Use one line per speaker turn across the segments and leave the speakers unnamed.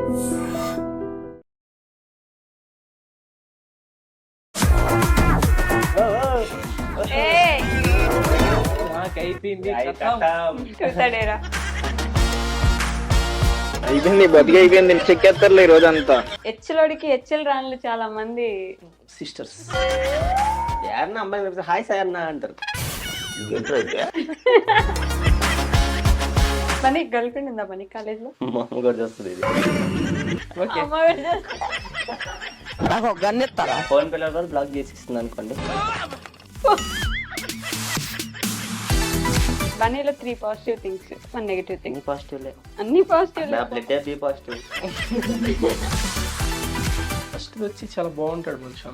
అయిపోయింది, బతికి అయిపోయింది. చెక్కేస్తారులే ఈ రోజంతా.
హెచ్లోడికి హెచ్ఎల్ రానులు చాలా మంది
సిస్టర్స్ యారన్నా అమ్మాయి హాయ్ సార్ అన్న అంటారు.
పని గర్ల్ ఫ్రెండ్ ఉందా పని కాలేజ్ లో?
మా అమ్మ కూడా చేస్తుంది ఇది. ఫోన్ పిల్లల వల్ల బ్లాక్ చేసి ఇస్తుంది అనుకోండి.
బనీలో 3 పాజిటివ్ థింగ్స్, 1 నెగటివ్ థింగ్.
పాజిటివ్లే,
అన్ని పాజిటివ్.
B positive.
ఫస్ట్ వచ్చి చాలా బాగుంటాడు మనిషి,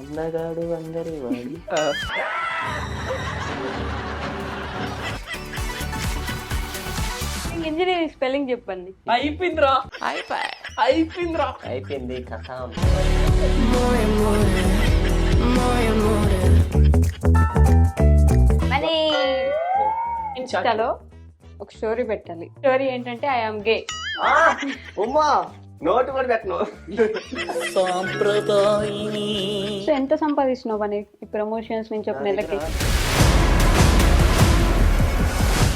అందగాడు
అందరి వాడు.
ఇంజనీరింగ్ స్పెల్లింగ్ చెప్పండి.
అయిపోయిందిరా.
అయిపోయింది కథ.
మరి ఇన్స్టాలో ఒక స్టోరీ పెట్టాలి. స్టోరీ ఏంటంటే I am gay.
Umma note కూడా పెట్టను.
సో ఎంత సంపాదిస్తున్నావు అని ఈ ప్రమోషన్స్ నుంచి ఒక నెలకి?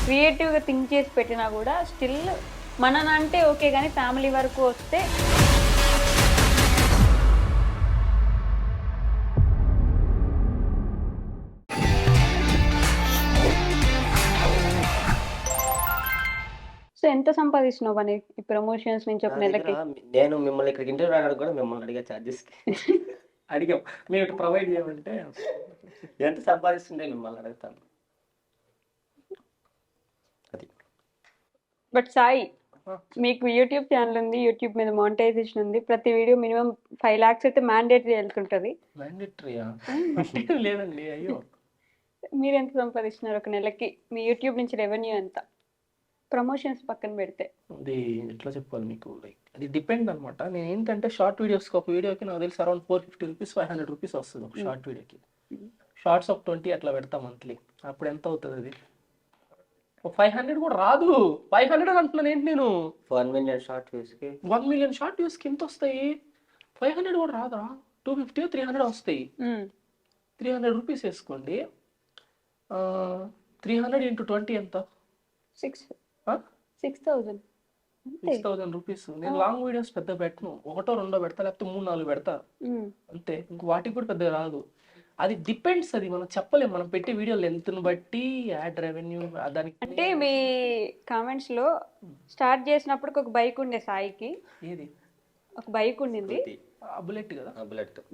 క్రియేటివ్ గా థింక్ చేసి పెట్టినా కూడా స్టిల్ మననంటే ఓకే, కానీ ఫ్యామిలీ వరకు వస్తే సో ఎంత సంపాదిస్తున్నావు అని ఈ ప్రమోషన్స్ నుంచి ఒక నెలకి?
నేను మిమ్మల్ని ఇక్కడికి ఇంటర్వ్యూ రావడానికి కూడా మిమ్మల్ని అడిగా ఛార్జెస్
అడిగాం, మేము ఇటు ప్రొవైడ్ చేయమంటే
ఎంత సంపాదిస్తుంటే మిమ్మల్ని అడుగుతాను. అది
బట్ సాయి, మీకు యూట్యూబ్ ఛానల్ ఉంది, యూట్యూబ్ మీద మానిటైజేషన్ ఉంది, ప్రతి వీడియో మినిమం 5 lakhs అయితే మ్యాండేటరీ వెళ్తుంటది.
మ్యాండేటరీయా? లేదండి. అయ్యో,
మీరు ఎంత సంపాదిస్తున్నారు ఒక నెలకి? మీ యూట్యూబ్ నుంచి రెవెన్యూ ఎంత? ప్రమోషన్స్ పక్కన పెడితే
అది ఎట్లా చెప్పాలి మీకు, లైక్ అది డిపెండ్ అనమాట. నేను ఏంటంటే షార్ట్ వీడియోస్కి, ఒక వీడియోకి నాకు తెలిసి అరౌండ్ 450 రూపీస్ 500 రూపీస్ వస్తుంది ఒక షార్ట్ వీడియోకి. షార్ట్స్ ఆఫ్ 20 అట్లా పెడతా మంత్లీ. అప్పుడు ఎంత అవుతుంది అది? 500 కూడా రాదు. 500 అంటున్నాను ఏంటి నేను?
1 million షార్ట్ వ్యూస్కి
1 million షార్ట్ వ్యూస్కి ఎంత వస్తాయి? 500 కూడా రాదురా. 250 300 వస్తాయి. 300 రూపీస్ వేసుకోండి. 300 into 20 ఎంత?
6,000
6,000 రూపీస్. నేను లాంగ్ వీడియోస్ పెద్ద పెట్టను, 1 2 పెడతా, లేకపోతే 3 4 పెడతా అంతే. ఇంక వాటికి కూడా పెద్దగా రాదు. అది డిపెండ్స్, అది మనం చెప్పలేము. మనం పెట్టే వీడియో లెంత్ను బట్టి యాడ్ రెవెన్యూ దానికి.
అంటే మీ కామెంట్స్ లో స్టార్ట్ చేసినప్పుడు ఒక బైక్ ఉండే సాయికి.
ఏది?
ఒక బైక్ ఉండింది,
బుల్లెట్ కదా.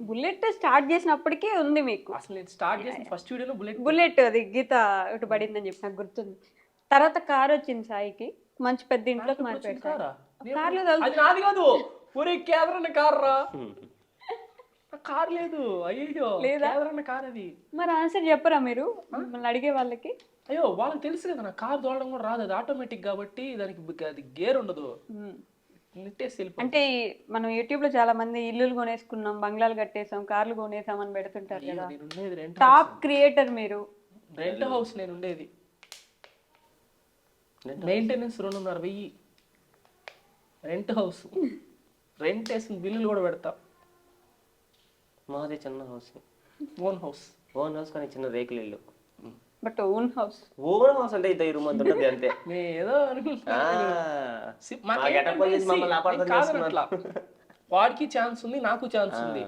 బుల్లెట్ స్టార్ట్ చేసినప్పటికీ ఉంది మీకు.
అసలు నేను స్టార్ట్ చేసిన ఫస్ట్ వీడియోలో
బుల్లెట్ అది గీత ఒకటి పడిందని చెప్పి నాకు గుర్తుంది. తర్వాత కార్ వచ్చింది సాయికి, మంచి పెద్ద ఇంట్లోకి మారిపోయాడు.
అది నాది కాదు, ఒరే కేదరన్న కార్ రా. కార్ లేదు. అయ్యో, కేదరన్న కార్ అది.
మరి ఆన్సర్ చెప్పరా మీరు మిమ్మల్ని అడిగే వాళ్ళకి?
అయ్యో, వాళ్ళకి తెలుసు కదా నా కార్ తోలడం కూడా రాదు, అది ఆటోమేటిక్ కాబట్టి దానికి అది గేర్ ఉండదు.
అంటే మనం యూట్యూబ్ లో చాలా మంది ఇల్లులు కొనేసుకున్నాం, బంగ్లాలు కట్టేసాం, కార్లు కొనేసాం అని పెడుతుంటారు కదా. టాప్ క్రియేటర్ మీరు.
రెంట్ హౌస్ నేను ఉండేది, మెయింటెనెన్స్ 2,500 రెంట్ హౌస్. రెంట్ వేసిన బిల్లులు కూడా పెడతా.
మాది చిన్న హౌస్,
ఓన్ హౌస్.
కానీ చిన్న రేకుల ఇల్లు.
బట్ ఓన్ హౌస్
అంటే ఇంత 2 మంది ఉంటుంది అంతే.
ఏదో వాడికి ఛాన్స్ ఉంది, నాకు ఛాన్స్ ఉంది.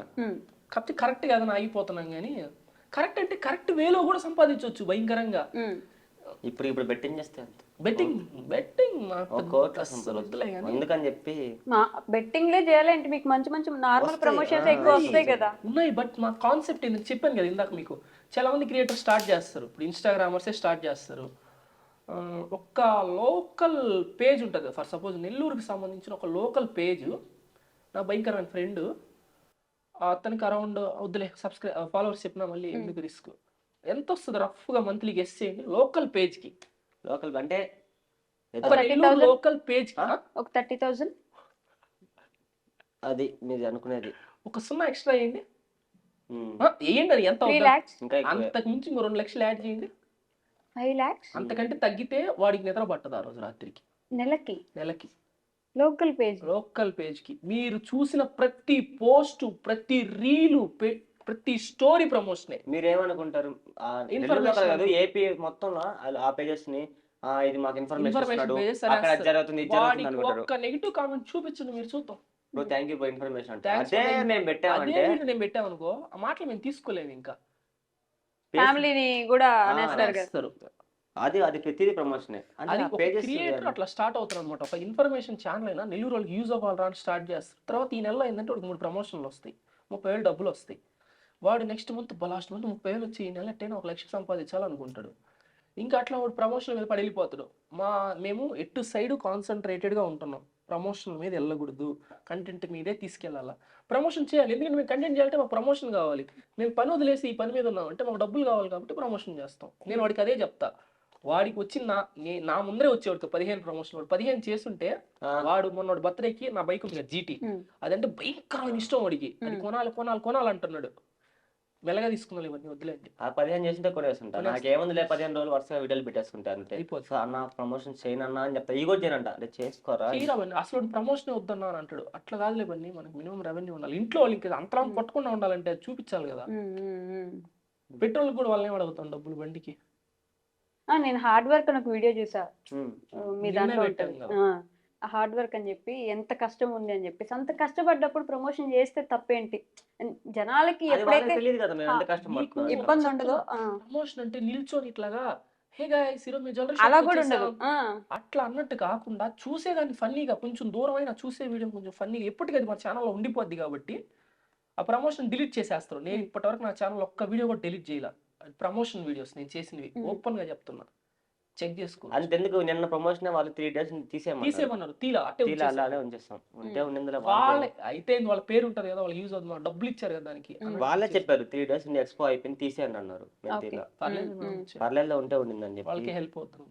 కాకపోతే కరెక్ట్ కాదని ఆగిపోతున్నాం. కానీ కరెక్ట్ అంటే కరెక్ట్ వేలో కూడా సంపాదించవచ్చు భయంకరంగా.
ఇప్పుడు బెట్టింగ్ చేస్తే
బెట్టింగ్
అందుకని చెప్పి
బెట్టింగ్ లే చేయాలంటే మీకు మంచి మంచి నార్మల్ ప్రమోషన్స్ ఎక్కువ వస్తాయి కదా.
ఉన్నాయి, బట్ మా కాన్సెప్ట్ ఏంటంటే చెప్పాను కదా ఇందాక మీకు, చాలా మంది క్రియేటర్స్ స్టార్ట్ చేస్తారు. ఇప్పుడు ఇన్స్టాగ్రామర్సే స్టార్ట్ చేస్తారు. ఒక లోకల్ పేజ్ ఉంటుంది, ఫర్ సపోజ్ నెల్లూరుకి సంబంధించిన ఒక లోకల్ పేజ్. నా భయంకరమైన ఫ్రెండ్, అతనికి అరౌండ్ వద్దులే ఫాలోవర్స్ చెప్పినా మళ్ళీ ఎందుకు రిస్క్. ఎంత వస్తుంది రఫ్గా మంత్లీ గెస్ చేయండి లోకల్ పేజ్కి?
లోకల్ అంటే
లోకల్ పేజ్
ఒక 30,000.
అది మీరు అనుకునేది.
ఒక 0 ఎక్స్ట్రా వేయండి, వేయండి. అది ఎంత? అంతకు మించి 2 లక్షలు యాడ్ చేయండి,
5 lakhs.
అంతకంటే తగ్గితే వాడికి నిద్ర పట్టదు ఆ రోజు రాత్రికి.
నెలకి లోకల్
పేజ్ కి మీరు చూసిన ప్రతి పోస్ట్, ప్రతి రీలు, ప్రతి స్టోరీ ప్రమోషనే.
మీరేమనుకుంటారు నెల్లూరులో కాదు ఏపీ మొత్తంలో ఆ పేజెస్ ని ఇది మాకు ఇన్ఫర్మేషన్ అక్కడ జరుగుతుంది అనుకుంటారు.
ఒక్క నెగిటివ్ కామెంట్ చూపించండి మీరు చూద్దాం.
థ్యాంక్ యూ ఫర్ ఇన్ఫర్మేషన్ అంటే అదే మేము పెట్టామంటే
నేను పెట్టామనుకో ఆ మాటలు మేము తీసుకోలేము. ఇంకా
ఫ్యామిలీని కూడా అనేస్తారు.
అది ప్రతిదీ ప్రమోషనే.
క్రియేటర్ అట్లా స్టార్ట్ అవుతారు అనమాట. ఒక ఇన్ఫర్మేషన్ ఛానల్ అయినా నెల్లూరు వాళ్ళకి యూజ్ అవ్వాలి రా స్టార్ట్ చేస్తారు. తర్వాత ఈ నెలలో ఏంటంటే ఒక 3 ప్రమోషన్లు వస్తాయి, 30,000 డబ్బులు వస్తాయి. వాడు నెక్స్ట్ మంత్ లాస్ట్ మంత్ 30,000 వచ్చి ఈ నెల 1 లక్ష సంపాదించాలనుకుంటాడు. ఇంకా అట్లా వాడు ప్రమోషన్ మీద పడి వెళ్ళిపోతాడు. మేము ఎటు సైడ్ కాన్సన్ట్రేటెడ్గా ఉంటున్నాం. ప్రమోషన్ మీద వెళ్ళకూడదు, కంటెంట్ మీదే తీసుకెళ్ళాలా. ప్రమోషన్ చేయాలి, ఎందుకంటే మేము కంటెంట్ చేయాలంటే మాకు ప్రమోషన్ కావాలి. మేము పని వదిలేసి ఈ పని మీద ఉన్నాం అంటే మాకు డబ్బులు కావాలి కాబట్టి ప్రమోషన్ చేస్తాం. నేను వాడికి అదే చెప్తా. వాడికి వచ్చి నా ముందరే వచ్చేవాడితో 15 ప్రమోషన్. వాడు 15 చేస్తుంటే వాడు మొన్న బర్త్డేకి నా బైక్ ఉంది జీటీ, అదంటే భయంకరమైన ఇష్టం వాడికి. అది కొనాలి అంటున్నాడు. మెల్లగా తీసుకున్నాను ఇవన్నీ వద్దులేండి.
15 చేసింటే కొనేస్తుంటా. నాకేముందిలే 15 రోజులు వరుసగా వీడియోలు పెట్టేసుకుంటా అంతే. అన్న ప్రమోషన్ చేయనన్నా అని చెప్తా. ఈ కూడా చేయనంట, అంటే చేసుకోరా
అసలు ప్రమోషన్ వద్దన్నా అని అంటాడు. అట్లా కాదులే బన్నీ, మనకి మినిమం రెవెన్యూ ఉండాలి. ఇంట్లో వాళ్ళు ఇంకా అంతరం పట్టకుండా ఉండాలంటే అది చూపించాలి కదా. పెట్రోల్ కూడా వాళ్ళని అడుగుతాం డబ్బులు బండికి.
నేను హార్డ్ వర్క్ అని ఒక వీడియో చూసా మీ దాంట్లో, హార్డ్ వర్క్ అని చెప్పి ఎంత కష్టం ఉంది అని చెప్పేసి. అంత కష్టపడ్డప్పుడు ప్రమోషన్ చేస్తే తప్పేంటి? జనాలకి ఎప్పుడైతే ఇబ్బంది ఉండదో.
ప్రమోషన్ అంటే నిల్చొని ఇట్లాగా హే గైస్ ఈరోజు మీ జ్యువెలరీ
అలా కూడా ఉండదు.
అట్లా అన్నట్టు కాకుండా చూసేదాన్ని ఫన్నీగా, కొంచెం దూరం అయినా చూసే వీడియో కొంచెం ఫన్నీగా ఎప్పటికీ అది మా ఛానల్లో ఉండిపోద్ది కాబట్టి ఆ ప్రమోషన్ డిలీట్ చేసేస్తారు. నేను ఇప్పటివరకు నా ఛానల్ ఒక్క వీడియో కూడా డిలీట్ చేయాల. ప్రమోషన్ వీడియోస్ నేను చేసినవి ఓపెన్ గా చెప్తున్నా, చెక్ చేసుకో.
అంతెందుకు నిన్న ప్రమోషన్ వాళ్ళు 3 days
తీసేమన్నారు. అయితే వాళ్ళ పేరు ఉంటది కదా, వాళ్ళు యూజ్ అవుతుంది, డబ్బులు ఇచ్చారు కదా దానికి.
వాళ్ళే చెప్పారు 3 days ఎక్స్పో అయిపోయింది తీసేయండి అన్నారు. పర్లేదు ఉంటే ఉండిందని చెప్పి
వాళ్ళకి హెల్ప్ అవుతుంది.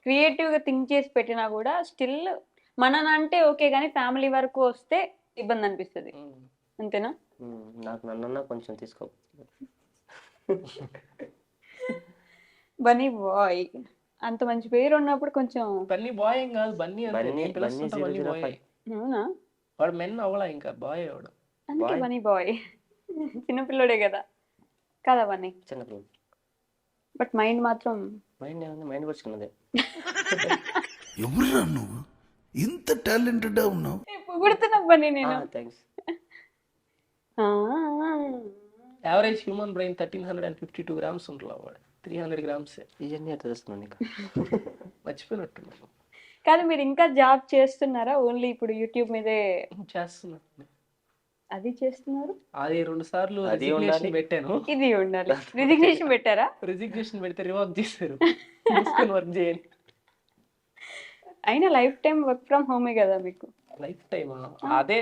క్రియేటివ్ గా థింక్ చేసి పెట్టినా కూడా స్టిల్ అంటే ఓకే గానీ ఫ్యామిలీ వరకు వస్తే ఇబ్బంది అనిపిస్తుంది. అంతేనా?
నాకు నన్న కొంచెం తీసుకో.
బన్నీ బాయ్ అంత మంచి పేరు ఉన్నప్పుడు కొంచెం.
బన్నీ బాయ్ ఏం కాదు, బన్నీ బాయ్.
అవునా?
వాడు మెన్ అవలా ఇంకా బాయ్ వాడు.
అందుకే బన్నీ బాయ్. చిన్నపిల్లడే కదా కదా బన్నీ
చిన్నపిల్ల.
బట్ మైండ్ మాత్రం
మైండ్ వచ్చుకున్నదే.
ఎవరురా నువ్వు ఇంత టాలెంటెడ్ ఉన్నావు?
పొగుడుతున్నా బన్నీ నేను.
Thanks.
Average human brain 1352 grams ఉంటుంది. వాడు 300 grams.
ఇవన్నీ ఎట్లా చేస్తున్నాను ఇంకా
మర్చిపోయినట్టున్నాను.
కాదు, మీరు ఇంకా జాబ్ చేస్తున్నారా? ఓన్లీ ఇప్పుడు యూట్యూబ్ మీదే
చేస్తున్నారు?
అది చేస్తున్నారు.
అది 2 సార్లు రిజిగ్నేషన్ పెట్టాను.
ఇది ఉండాలి. రిజిగ్నేషన్ పెట్టారా?
రిజిగ్నేషన్ పెడితే రివర్క్ చేశారు. వర్క్ చేయండి.
అయినా లైఫ్ టైం వర్క్ ఫ్రమ్ హోమే కదా మీకు.
లైఫ్ టైమా? అదే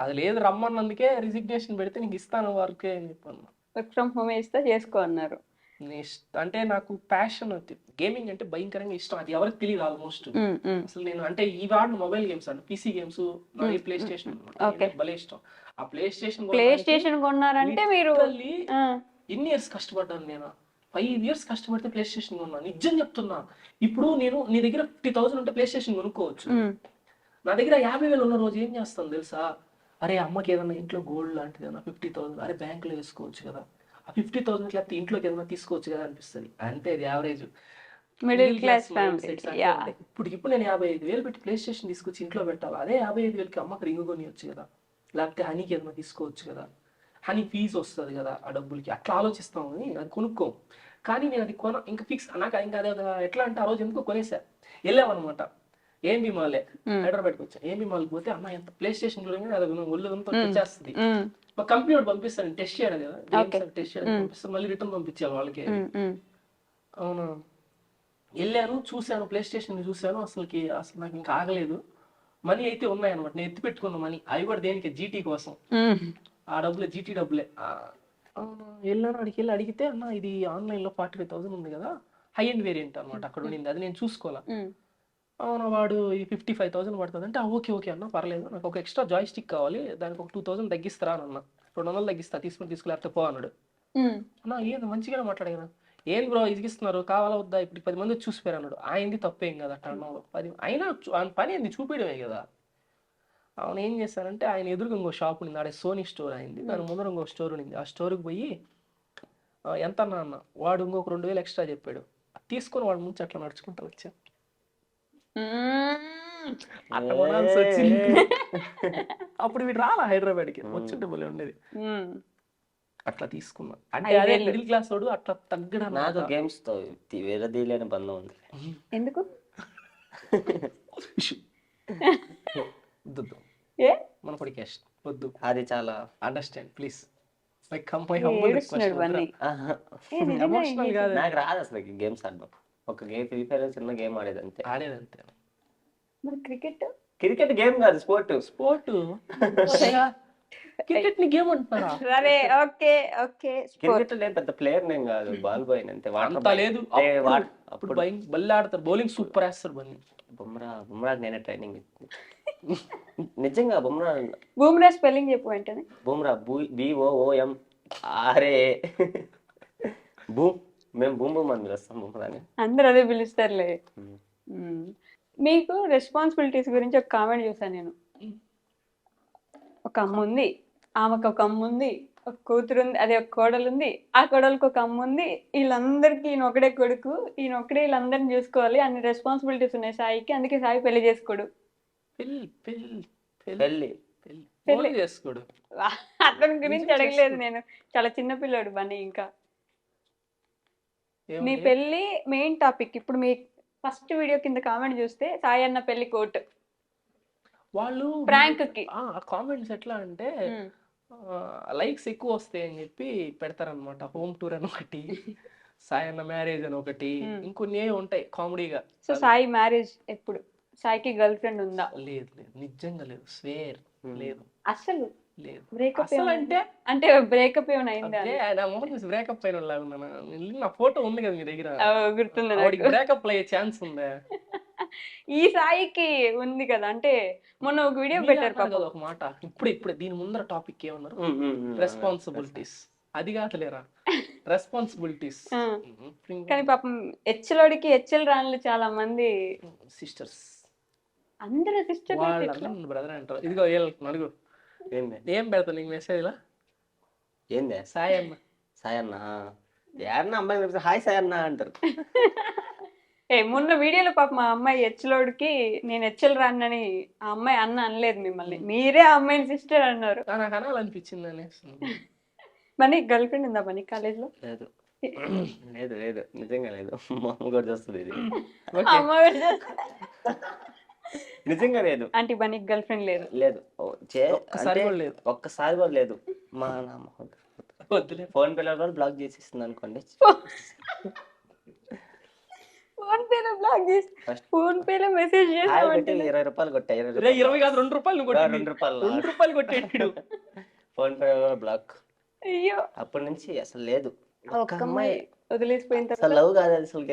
అది లేదు రమ్మన్నందుకే రిజిగ్నేషన్ పెడితే నీకు ఇస్తాను వర్క్ అని చెప్పాను.
వర్క్ ఫ్రమ్ హోమే ఇస్తా చేసుకో అన్నారు.
అంటే నాకు ప్యాషన్, గేమింగ్ అంటే భయంకరంగా ఇష్టం. అది ఎవరికి తెలియదు ఆల్మోస్ట్. అసలు నేను అంటే ఈ వాడు మొబైల్ గేమ్స్ అంటే PC గేమ్స్, ప్లే స్టేషన్ భలే ఇష్టం. ఆ ప్లే స్టేషన్
కొన్నారంటే మీరు
ఎన్ని ఇయర్స్ కష్టపడ్డాను నేను. 5 years కష్టపడితే ప్లే స్టేషన్ కొన్నాను. నిజం చెప్తున్నా. ఇప్పుడు నేను నీ దగ్గర 50,000 ఉంటే ప్లే స్టేషన్ కొనుక్కోవచ్చు. నా దగ్గర 50,000 ఉన్న రోజు ఏం చేస్తాను తెలుసా? అరే అమ్మకి ఏదన్నా ఇంట్లో గోల్డ్ లాంటిది ఏదన్నా 50,000 అరే బ్యాంకులో వేసుకోవచ్చు కదా, ఆ 50,000 లేకపోతే ఇంట్లోకి ఏదైనా తీసుకోవచ్చు కదా అనిపిస్తుంది. అంతే, అది యావరేజ్
మిడిల్ క్లాస్ ఫ్యామిలీ.
ఇప్పుడు నేను 55,000 పెట్టి ప్లే స్టేషన్ తీసుకొచ్చి ఇంట్లో పెట్టాలి. అదే 55,000కి అమ్మకి రింగ్ కొనియొచ్చు కదా, లేకపోతే హనీకి ఏదైనా తీసుకోవచ్చు కదా, హనీ ఫీజు వస్తుంది కదా ఆ డబ్బులకి. అట్లా ఆలోచిస్తాము, అది కొనుక్కో. కానీ నేను అది ఇంకా ఫిక్స్ నాకు ఇంకా అదే ఎట్లా అంటే ఆ రోజు ఎందుకో కొనేసా. వెళ్ళామన్నమాట ఏఎంబి మాలే, హైదరాబాద్కి వచ్చా. ఏఎంబి మాల్కి పోతే అన్న ఎంత ప్లే స్టేషన్ చూడగానే అది ఒళ్ళంతా వచ్చేస్తుంది. మా కంపెనీ పంపిస్తాను టెస్ట్ చేయడం కదా, టెస్ట్ చేయడం పంపిస్తాను, మళ్ళీ రిటర్న్ పంపించాలి వాళ్ళకి. అవునా, వెళ్ళాను, చూశాను, ప్లే స్టేషన్ చూశాను. అసలు నాకు ఇంకా ఆగలేదు. మనీ అయితే ఉన్నాయన్నమాట, నేను ఎత్తి పెట్టుకున్న మనీ. అవి కూడా దేనికి? జీటీ కోసం. ఆ డబ్బులే, జీటీ డబ్బులే. వెళ్ళాను, అడిగి వెళ్ళి అడిగితే అన్న ఇది ఆన్లైన్లో 45,000 ఉంది కదా, హై ఎండ్ వేరియంట్ అనమాట అక్కడ ఉండింది, అది నేను చూసుకోవాలా. అవునా, వాడు ఇది 55,000 పడుతుంది అంటే ఓకే ఓకే అన్న పర్లేదు, నాకు ఒక ఎక్స్ట్రా జాయ్ స్టిక్ కావాలి, దానికి ఒక 2,000 తగ్గిస్తారా అన్న. 200 తగ్గిస్తా, తీసుకుని తీసుకోలేకపోతే పో అన్నాడు. అన్న ఏదో మంచిగానే మాట్లాడాను. ఏం బ్రో ఇదిగిస్తున్నారు కావాలా వద్దా ఇప్పుడు 10 మంది చూసిపోయారు అన్నాడు. ఆయనది తప్పేం కదా అట్లా అన్నాడు. 10 అయినా ఆయన పని ఏంది చూపించడమే కదా. అవును ఏం చేశారంటే ఆయన ఎదురుగా ఇంకో షాప్ ఉంది, ఆడే సోనీ స్టోర్ అయింది, దాని ముందర ఇంకో స్టోర్ ఉంది. ఆ స్టోర్కి పోయి ఎంత అన్న వాడు ఇంకొక 2000 ఎక్స్ట్రా చెప్పాడు. తీసుకొని వాడు ముంచి అట్లా నడుచుకుంటా వచ్చా. అట్లా కొనాల్సి వచ్చింది. అప్పుడు వీడు రాలా హైదరాబాద్కి, వచ్చుంటే భలే ఉండేది. అట్లా తీసుకున్నా అంటే అదే మిడిల్ క్లాస్ వాడు అట్లా తగ్గడం.
నాకు గేమ్స్ తో వేరే తీయలేని బంధం ఉంది.
ఎందుకు
వద్దు
ఏ
మన కొడికేష్ వద్దు,
అది చాలా
అండర్స్టాండ్ ప్లీజ్. ఎమోషనల్ కాదు,
నాకు రాదు అసలు గేమ్స్ ఆడడం. ఒక గేమ్ ఫ్రీ ఫైర్ చిన్న గేమ్ ఆడేది అంతే.
ఆడేదంతే.
మరి
క్రికెట్ గేమ్ కాదు, స్పోర్ట్.
క్రికెట్ ని గేమ్ అంటున్నారా?
సరే ఓకే ఓకే.
క్రికెట్ నేను పెద్ద ప్లేయర్ నేను కాదు, బాల్ బాయ్ అంతే.
అంత లేదు, అప్పుడు బల్లి ఆడతారు, బౌలింగ్ సూపర్ వేస్తారు. బల్లి
బుమ్రా నేనే ట్రైనింగ్ నిజంగా.
బుమ్రా స్పెల్లింగ్ చెప్పు వెంటనే.
బుమ్రా BOOM ఆరే బూమ్. మేము బూమ్ బూమ్ అని పిలుస్తాం బుమ్రాని.
అందరు అదే పిలుస్తారులే. మీకు రెస్పాన్సిబిలిటీస్ గురించి ఒక కామెంట్ చూసాను నేను. ఒక అమ్మ ఉంది, ఆమెకు ఒక అమ్మ ఉంది, ఒక కూతురు ఉంది, అదే ఒక కోడలు ఉంది, ఆ కోడలకు ఒక అమ్మ ఉంది. వీళ్ళందరికీ ఈయన ఒకడే కొడుకు, ఈయన ఒకడే వీళ్ళందరిని చూసుకోవాలి, అన్ని రెస్పాన్సిబిలిటీస్ ఉన్నాయి సాయికి. అందుకే సాయి పెళ్లి చేసుకోడు.
పెళ్లి
చేసుకోడు.
అతని గురించి అడగలేదు నేను, చాలా చిన్న పిల్లోడు బన్నీ. ఇంకా మీ పెళ్లి మెయిన్ టాపిక్. ఇప్పుడు మీ ఫస్ట్ వీడియో కింద కామెంట్ చూస్తే సాయి అన్న పెళ్లి కోట్
వాళ్ళు
ప్రాంక్ కి
కామెంట్స్ ఎట్లా అంటే లైక్స్ ఎక్కువ వస్తాయి అని చెప్పి పెడతారనమాట. హోమ్ టూర్ అని ఒకటి, సాయి అన్న మ్యారేజ్ అని ఒకటి, ఇంకొన్ని ఉంటాయి కామెడీగా.
సో సాయి మ్యారేజ్ ఎప్పుడు? సాయికి గర్ల్ ఫ్రెండ్ ఉందా?
లేదు లేదు, నిజంగా లేదు, స్వేర్ లేదు,
అసలు
లేదు.
బ్రేకప్ అంటే బ్రేకప్ ఏమైనా అయిందా?
బ్రేకప్ అయిన నా ఫోటో ఉంది కదా మీ దగ్గర,
గుర్తుంది.
బ్రేకప్ అయ్యే ఛాన్స్ ఉందా?
ఈ సాయికి ఉంది కదా. అంటే మొన్న ఒక వీడియో పెట్టారు
కదా ఒక మాట. ఇప్పుడు దీని ముందర టాపిక్ ఏమన్నారు? రెస్పాన్సిబిలిటీస్. అది కాదులేరా, రెస్పాన్సిబిలిటీస్.
కానీ పాపం హెచ్లోడికి హెచ్ఎల్ రాళ్ళు చాలా మంది
సిస్టర్స్,
అందరూ సిస్టర్
బ్రదర్ అంటారు. ఇదిగో నలుగురు ఏం పెడతా నీకు మెసేజ్ లా?
ఏందే
సాయన్న
సాయన్న యారన్నా అమ్మాయి హాయ్ సాయన్న అంటారు.
మొన్న వీడియోలో పాప మా అమ్మాయి హెచ్లోడికి నేను హెచ్ఎల్ రానని ఆ అమ్మాయి అన్న అనలేదు మిమ్మల్ని, మీరే ఆ అమ్మాయిని సిస్టర్ అన్నారు.
నాకు అనాలనిపించింది అనేసి.
మరి గర్ల్ ఫ్రెండ్ ఉందా మన కాలేజ్ లో?
లేదు లేదు లేదు, నిజంగా లేదు. మా అమ్మ కూడా చూస్తుంది ఇది. నిజంగా లేదు.
అంటే బనీ గర్ల్ ఫ్రెండ్ లేదు?
లేదు, ఒక్కసారి కూడా లేదు. మా ఫోన్ పేలో కూడా బ్లాక్ చేసిస్తుంది అనుకోండి.
ఫోన్ పేలో బ్లాక్ చేసి ఫోన్ పేలో మెసేజ్ చేసి
20 రూపాయలు కొట్టా.
20 కాదు 2 రూపాయలు 2 రూపాయలు కొట్టాడు.
PhonePe block.
అయ్యో,
అప్పటి నుంచి అసలు లేదు.
ఒక అమ్మాయి వదిలేసిపోయిన
అసలు లవ్ కాదు అసలు.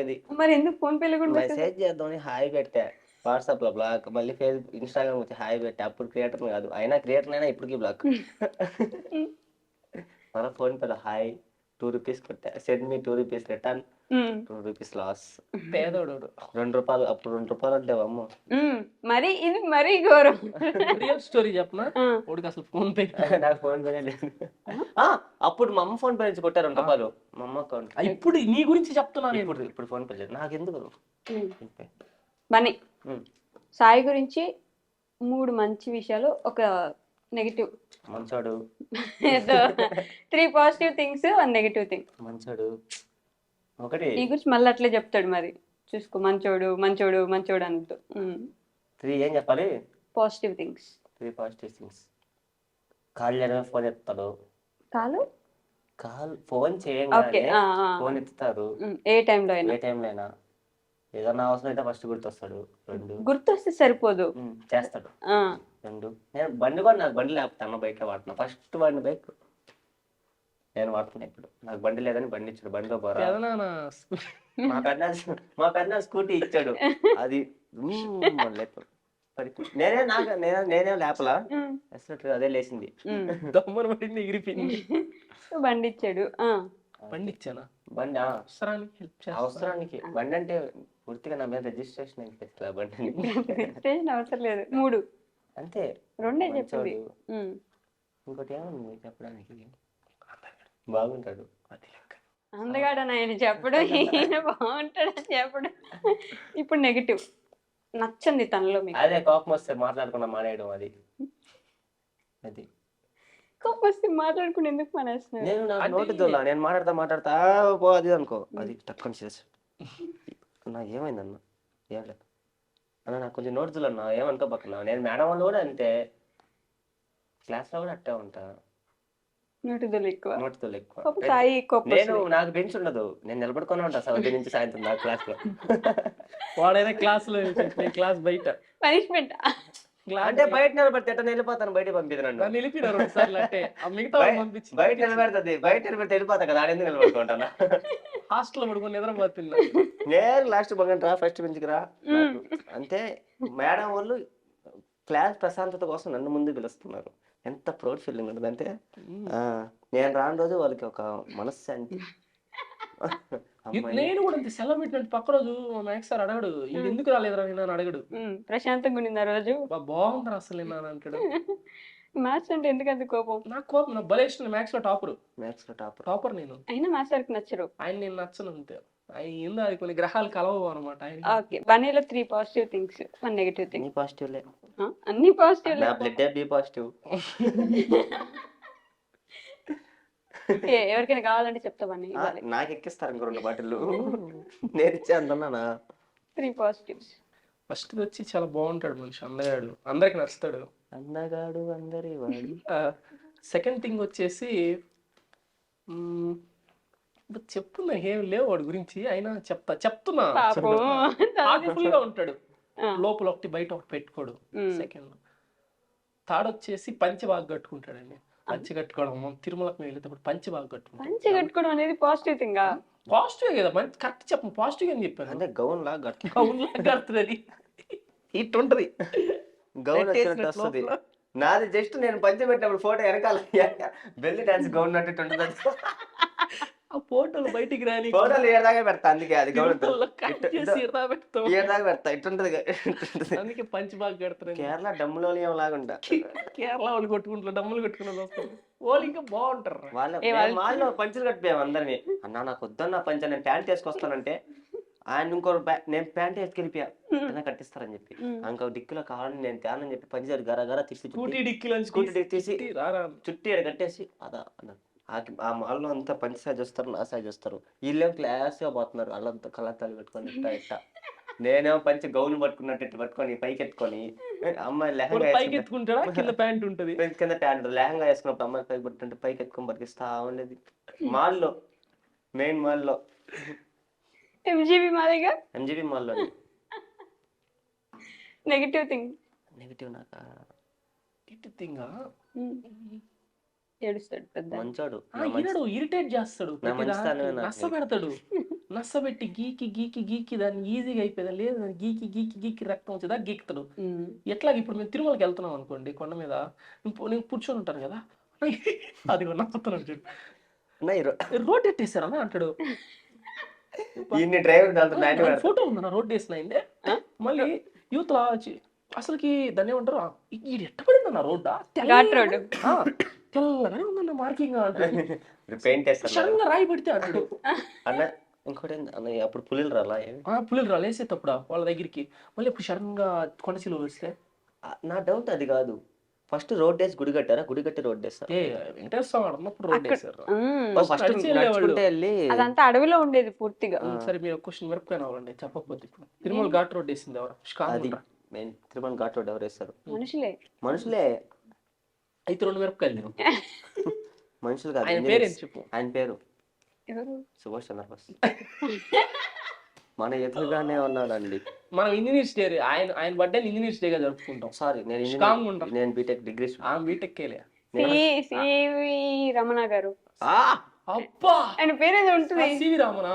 మరి ఎందుకు ఫోన్ పేలో కూడా
మెసేజ్ చేద్దామని హాయ్ పెట్టా, వాట్సాప్ లో బ్లాక్, మళ్ళీ ఫేస్బుక్ ఇన్స్టాగ్రామ్ వచ్చి హాయ్ పెట్టా. అప్పుడు క్రియేటర్ కాదు, అయినా క్రియేటర్ అయినా ఇప్పటికీ బ్లాక్. మన ఫోన్ పేలో హాయ్ 2 రూపీస్ కొట్టా, send me 2 rupees return, 2 rupees loss.
పేదోడు
2 రూపాయలు, అప్పుడు 2 రూపాయలు అంటే అమ్మ.
మరి ఇది మరీ ఘోరం.
రియల్ స్టోరీ చెప్పనా? వాడికి అసలు ఫోన్ పే,
నాకు ఫోన్ పే లేదు. అప్పుడు మా అమ్మ ఫోన్ పే నుంచి కొట్టారు 2 రూపాయలు మా అమ్మ అకౌంట్.
ఇప్పుడు నీ గురించి చెప్తున్నాను.
ఇప్పుడు ఫోన్ పే లేదు నాకు. ఎందుకు
మనీ? సాయి గురించి 3 మంచి విషయాలు, ఒక నెగిటివ్.
మంచోడు.
3 పాజిటివ్ థింగ్స్, 1 నెగిటివ్ థింగ్.
మంచోడు ఒకటి.
నీ గురించి మళ్ళీ అట్లే చెప్తాడు, మరి చూసుకో. మంచోడు మంచోడు మంచోడు అంటూ.
3 ఏం చెప్పాలి?
Positive things.
3 positive things. Call చేయడమే ఫోన్ ఎత్తాడు. ఫోన్ చేయంగానే ఫోన్ ఎత్తుతారు.
ఏ టైంలో
అయినా ఏదన్నా అవసరం అయితే ఫస్ట్ గుర్తొస్తాడు. 2
గుర్తొస్తే సరిపోదు,
చేస్తాడు. 2 నేను బండి కూడా, నాకు బండి లేకపోతే బైక్ వాడుతున్నా. ఫస్ట్ బండి బైక్ నేను వాడుతున్నా. ఇప్పుడు నాకు బండి లేదని బండి ఇచ్చాడు. బండిలో పోరా మా పెద్ద స్కూటీ ఇచ్చాడు. అది నేనే లేపలా, అదే లేచింది.
దమ్మని పడింది, ఎగిరిపోయింది.
బండి ఇచ్చాడు.
బండి ఇచ్చానా?
బండి
అవసరానికి హెల్ప్ చేస్తా.
అవసరానికి బండి అంటే పూర్తిగా నా మీద రిజిస్ట్రేషన్ అయిపోతుంది ఆ బండి
రిజిస్ట్రేషన్ అవసరం లేదు 3
అంతే.
రెండే చెప్పింది.
మంచోడు. ఇంకోటి ఏముంది చెప్పడానికి, బాగుంటాడు. అది లెక్క.
అందగాడని ఆయన చెప్పడం, ఈయన బాగుంటాడని చెప్పడం. ఇప్పుడు నెగిటివ్ నచ్చంది తనలో మీకు.
అదే కోపం వస్తే మాట్లాడకుండా మానేయడం. అది అది
కోపం వస్తే మాట్లాడుకుని ఎందుకు మానేస్తున్నారు?
నేను నాకు నోటి దొల్లా, నేను మాట్లాడతా పో అది అనుకో, అది టక్కుని చేసి నా ఏమైందన్న ఏం లేదు అన్న, నాకు కొంచెం నోటి దొల్ల అన్న, ఏమనుకో పక్కన. నేను మేడం వాళ్ళు కూడా అంతే, క్లాస్లో కూడా అట్టే ఉంటా,
నోటిదోలు ఎక్కువ.
నోటి దొల్ల ఎక్కువ.
కోపం సాయి కోపం
నేను నాకు బెంచ్ ఉండదు, నేను నిలబడుకొని ఉంటా ఉదయం నుంచి సాయంత్రం నా క్లాస్ లో.
వాడైనా క్లాస్ లో చెప్పి క్లాస్ బయట
పనిష్మెంట్.
అంటే బయట నిలబడితే ఎట్లా వెళ్ళిపోతాను, బయట పంపిది నన్ను.
నన్ను నిలిపినారు 2 సార్లు అంటే, ఆ మిగతా పంపించి
బయట నిలబెడుతుంది, బయట నిలబెడితే వెళ్ళిపోతా కదా, ఆడెందుకు నిలబడుకుంటాను.
హాస్టల్లో పడుకొని నిద్రపోతున్నా.
నేను లాస్ట్ బంగండి రా, ఫస్ట్ బెంచ్కి రా అంటే మేడం వాళ్ళు క్లాస్ ప్రశాంతత కోసం నన్ను ముందు పిలుస్తున్నారు. ఎంత ప్రౌడ్ ఫీలింగ్ ఉంటుంది అంటే, నేను రాని రోజు వాళ్ళకి ఒక మనశ్శాంతి.
నేను కూడా అంతే, సెలవు పెట్టినట్టు పక్క రోజు మ్యాథ్స్ సార్ అడగడు, ఇది ఎందుకు రాలేదురా నేను అడగడు.
ప్రశాంతంగా ఉండింది ఆ రోజు.
బాగుందిరా అసలు నేను అంటాడు.
మ్యాథ్స్ అంటే ఎందుకంత కోపం?
నాకు కోపం, నాకు భలే ఇష్టం. మ్యాథ్స్ లో టాపర్ నేను.
అయినా మ్యాథ్స్ సార్కి నచ్చరు.
ఆయన నేను నచ్చను అంతే. ఆయన ఏందో అది కొన్ని గ్రహాలు కలవవు అనమాట.
ఓకే, బనీలో 3 positive things, 1 negative thing.
Positive
అన్ని పాజిటివ్.
Blood B positive.
ఎవరికైనా కావాలంటే చెప్తామని
నాకు ఎక్కిస్తారు ఇంకో 2 బాటిల్ నేను ఇచ్చే అంటున్నానా.
3 పాజిటివ్స్.
ఫస్ట్ వచ్చి చాలా బాగుంటాడు మనిషి, అందగాడు, అందరికి నచ్చుతాడు,
అందగాడు అందరి వాడు.
సెకండ్ థింగ్ వచ్చేసి చెప్తున్నా ఏం లేవు వాడి గురించి, అయినా చెప్తున్నా హార్ట్ఫుల్ గా ఉంటాడు, లోపల ఒకటి బయట ఒకటి పెట్టుకోడు. సెకండ్ థర్డ్ వచ్చేసి పంచె బాగా కట్టుకుంటాడండి. పంచె కట్టుకోవడం, తిరుమలకు వెళ్ళేటప్పుడు పంచె బాగా కట్టుకుంటాడు.
పంచె కట్టుకోవడం అనేది పాజిటివ్ థింగ్.
పాజిటివ్ కదా, మంచి కరెక్ట్ చెప్పు, పాజిటివ్ అని చెప్పాను.
అంటే గౌన్ లా
కడుతుంది ఇట్ ఉంటది,
గౌన్ వస్తుంది. నాది జస్ట్ నేను పంచె పెట్టినప్పుడు ఫోటో వెనకాల బెల్లి డాన్స్ గౌన్ నట్టు ఉంటుంది.
ఆ ఫోటోలు బయటికి రాని,
ఫోటోలు ఏడాగా పెడతా, అందుకే అది గౌన్ ఏడాగా పెడతా, ఇట్టుంటది.
అందుకే పంచి బాగా కడతారు.
కేరళ డమ్ములో లాగుంటా,
కేరళ వాళ్ళు కొట్టుకుంటారు, డమ్ములు కొట్టుకున్నది వస్తారు వాళ్ళు, ఇంకా బాగుంటారు.
వాళ్ళు పంచులు కట్టిపోయాం అందరినీ. అన్నా నాకు వద్దన్న పంచ, నేను ప్యాంట్ వేసుకొస్తానంటే ఆయన ఇంకో నేను ప్యాంట్ వేసుకెళ్ళిపోయా కట్టిస్తారని చెప్పి, ఇంకో డిక్కులో కావాలని నేను తేనని చెప్పి పంచారు గర తీసి స్కూటీ డిక్కి తీసి చుట్టి కట్టేసి అదా అన్నారు. ఆ మాల్లో అంతా పంచి సైజ్ వస్తారు, నా సైజ్ వస్తారు. వీళ్ళేమో క్లాస్ గా పోతున్నారు, వాళ్ళంతా కళ్ళతాలు పెట్టుకొని ఇట్ట. నేనేమో పంచి గౌన్ పట్టుకున్నట్టు పట్టుకొని పైకి ఎత్తుకొని, అమ్మాయి లెహంగా
పైకి ఎత్తుకుంటాడా, కింద ప్యాంట్ ఉంటుంది,
కింద ప్యాంట్ లెహంగా వేసుకున్నప్పుడు అమ్మాయి పైకి పట్టుకుంటే పైకి ఎత్తుకొని పట్టుకిస్తా ఉండేది. మాల్లో, మెయిన్ మాల్లో,
ఎంజీబీ మాదిరిగా.
ఎంజీబీ మాల్లో.
Negative thing.
నెగటివ్ నాకా
ఏడుస్తాడు పెద్ద
మంచోడు,
ఇరిటేట్ చేస్తాడు, నచ్చ పెడతాడు, నచ్చబెట్టి గీకి గీకి గీకి దాన్ని ఈజీగా అయిపోయింది లేదు, గీకి గీకి గీకి రక్తం వచ్చేదా గీకుతాడు. ఎట్లా ఇప్పుడు మేము తిరుమలకి వెళ్తున్నాం అనుకోండి, కొండ మీద నేను కూర్చొని ఉంటాను కదా, అది నచ్చుతున్నాడు చూడు, రోడ్ ఎట్టేసారా అంటాడు. ఫోటో ఉందన్న రోడ్ వేసిన అయిందే, మళ్ళీ యూత్ లా అసలుకి దాన్ని ఏమంటారు, ఇది ఎట్ట పడిందన్న రోడ్డా, తెల్లగానే ఉందన్న మార్కింగ్ అంటాడు, రాయి పడితే అంటాడు.
అన్న ఇంకోటి అప్పుడు పులిలు
రాలా వేసేటప్పుడు వాళ్ళ దగ్గరికి, మళ్ళీ ఇప్పుడు సడన్ గా కొండచిలో వేస్తే.
నా డౌట్ అది కాదు, ఫస్ట్ రోడ్ వేసి గుడి కట్టారా, గుడి కట్టి రోడ్ వేస్తారు.
వెంకటేశ్వర రోడ్ వేసారు,
అదంతా అడవిలో ఉండేది పూర్తిగా.
సరే మీరు క్వశ్చన్ మిరపకాయ అవ్వండి చెప్పకపోతే, ఇప్పుడు తిరుమల ఘాట్ రోడ్ వేసింది ఎవరు?
తిరుమల ఘాట్ రోడ్ ఎవరు వేస్తారు?
మనుషులే.
అయితే 2 మిరపకాయలు నేను
మనుషులు కాదు.
ఆయన పేరు ఏం చెప్పు?
ఆయన పేరు సుభాష్ చంద్రబోస్. మన ఎదురుగానే ఉన్నాడండి.
మనం ఇంజనీర్స్ డే, ఆయన బర్త్డే ఇంజనీర్స్ డే గా జరుపుకుంటాం.
సారీ నేను బీటెక్ డిగ్రీ,
బీటెక్
రమణ గారు.
అబ్బా
ఆయన పేరు ఏదో ఉంటుంది,
సివి రామణ.